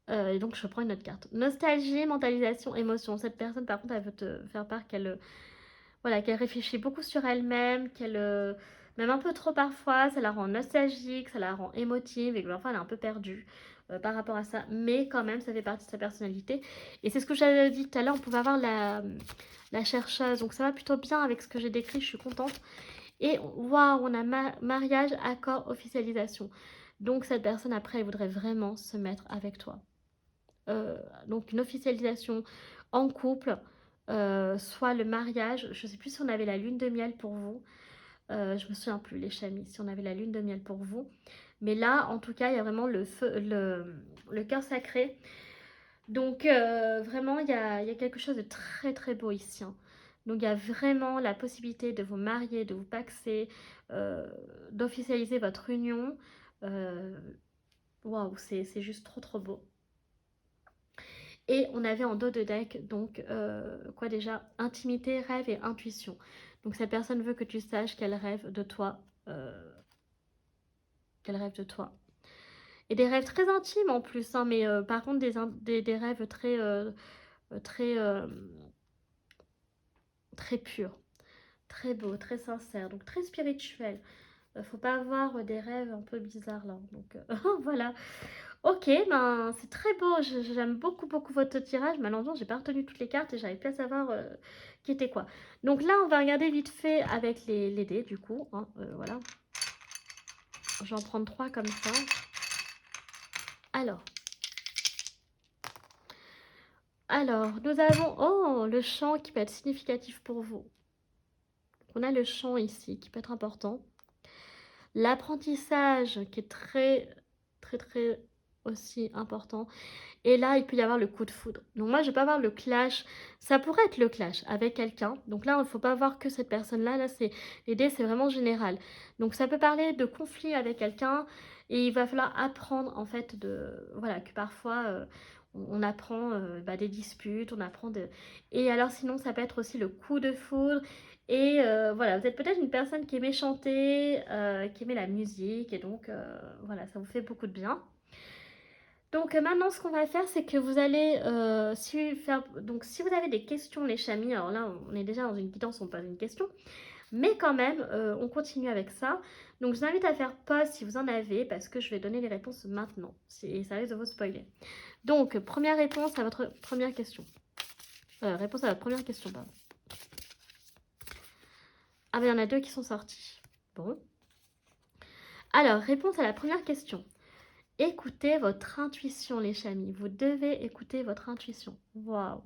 Et donc je prends une autre carte. Nostalgie, mentalisation, émotion. Cette personne par contre elle veut te faire part qu'elle voilà, qu'elle réfléchit beaucoup sur elle-même, qu'elle même un peu trop parfois, ça la rend nostalgique, ça la rend émotive et que parfois elle est un peu perdue par rapport à ça. Mais quand même ça fait partie de sa personnalité. Et c'est ce que j'avais dit tout à l'heure, on pouvait avoir la chercheuse. Donc ça va plutôt bien avec ce que j'ai décrit, je suis contente. Et waouh, on a mariage, accord, officialisation. Donc cette personne après, elle voudrait vraiment se mettre avec toi. Donc une officialisation en couple, soit le mariage. Je ne sais plus si on avait la lune de miel pour vous. Je me souviens plus, les chamis, si on avait la lune de miel pour vous. Mais là, en tout cas, il y a vraiment le feu, le cœur sacré. Donc vraiment, il y a quelque chose de très très beau ici, hein. Donc il y a vraiment la possibilité de vous marier, de vous paxer, euh, d'officialiser votre union. Euh, Waouh, c'est juste trop trop beau. Et on avait en dos de deck, donc quoi déjà? Intimité, rêve et intuition. Donc cette personne veut que tu saches qu'elle rêve de toi. Qu'elle rêve de toi. Et des rêves très intimes en plus, hein, mais par contre des rêves très, très, très purs, très beaux, très sincères, donc très spirituels. Faut pas avoir des rêves un peu bizarres là. Donc voilà. Ok, ben c'est très beau. J'aime beaucoup beaucoup votre tirage. Malheureusement, j'ai pas retenu toutes les cartes et j'arrive plus à savoir qui était quoi. Donc là, on va regarder vite fait avec les dés du coup, hein, voilà. Je vais en prendre 3 comme ça. Alors, nous avons oh le chant qui peut être significatif pour vous. On a le chant ici qui peut être important. L'apprentissage qui est très très très aussi important. Et là, il peut y avoir le coup de foudre. Donc moi, je vais pas avoir le clash. Ça pourrait être le clash avec quelqu'un. Donc là, il ne faut pas voir que cette personne-là. Là, c'est l'idée, c'est vraiment général. Donc ça peut parler de conflit avec quelqu'un. Et il va falloir apprendre, en fait, voilà, que parfois, on apprend des disputes, on apprend de... Et alors sinon, ça peut être aussi le coup de foudre. Et voilà, vous êtes peut-être une personne qui aimait chanter, qui aimait la musique. Et donc, voilà, ça vous fait beaucoup de bien. Donc maintenant, ce qu'on va faire, c'est que vous allez donc si vous avez des questions, les chamis, alors là, on est déjà dans une guidance, on pose une question, mais quand même, on continue avec ça. Donc je vous invite à faire pause si vous en avez, parce que je vais donner les réponses maintenant, et ça risque de vous spoiler. Donc, première réponse à votre première question. Réponse à votre première question, pardon. Ah ben, il y en a 2 qui sont sortis. Bon. Alors, réponse à la première question. Écoutez votre intuition, les chamis. Vous devez écouter votre intuition. Waouh.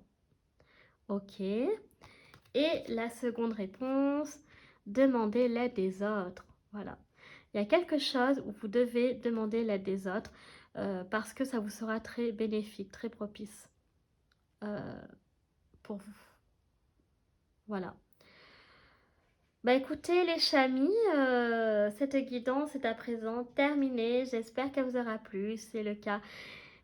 Ok. Et la seconde réponse, demandez l'aide des autres. Voilà. Il y a quelque chose où vous devez demander l'aide des autres parce que ça vous sera très bénéfique, très propice euh, pour vous. Voilà. Bah écoutez les chamis, cette guidance est à présent terminée. J'espère qu'elle vous aura plu. Si c'est le cas,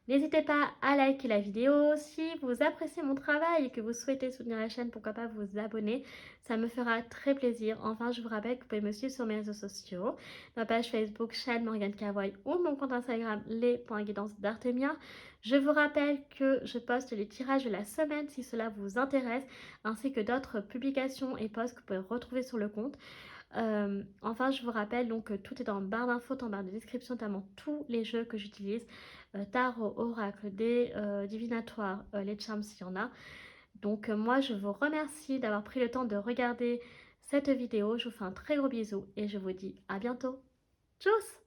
n'hésitez pas à liker la vidéo. Si vous appréciez mon travail et que vous souhaitez soutenir la chaîne, pourquoi pas vous abonner. Ça me fera très plaisir. Enfin, je vous rappelle que vous pouvez me suivre sur mes réseaux sociaux. Ma page Facebook, chaîne Morgane Cavoy ou mon compte Instagram, les.guidance d'Artemia. Je vous rappelle que je poste les tirages de la semaine si cela vous intéresse, ainsi que d'autres publications et posts que vous pouvez retrouver sur le compte. Enfin, je vous rappelle donc que tout est en barre d'infos, en barre de description, notamment tous les jeux que j'utilise. Tarot, oracle, dés, divinatoires, les charms s'il y en a. Donc moi, je vous remercie d'avoir pris le temps de regarder cette vidéo. Je vous fais un très gros bisou et je vous dis à bientôt. Tchuss!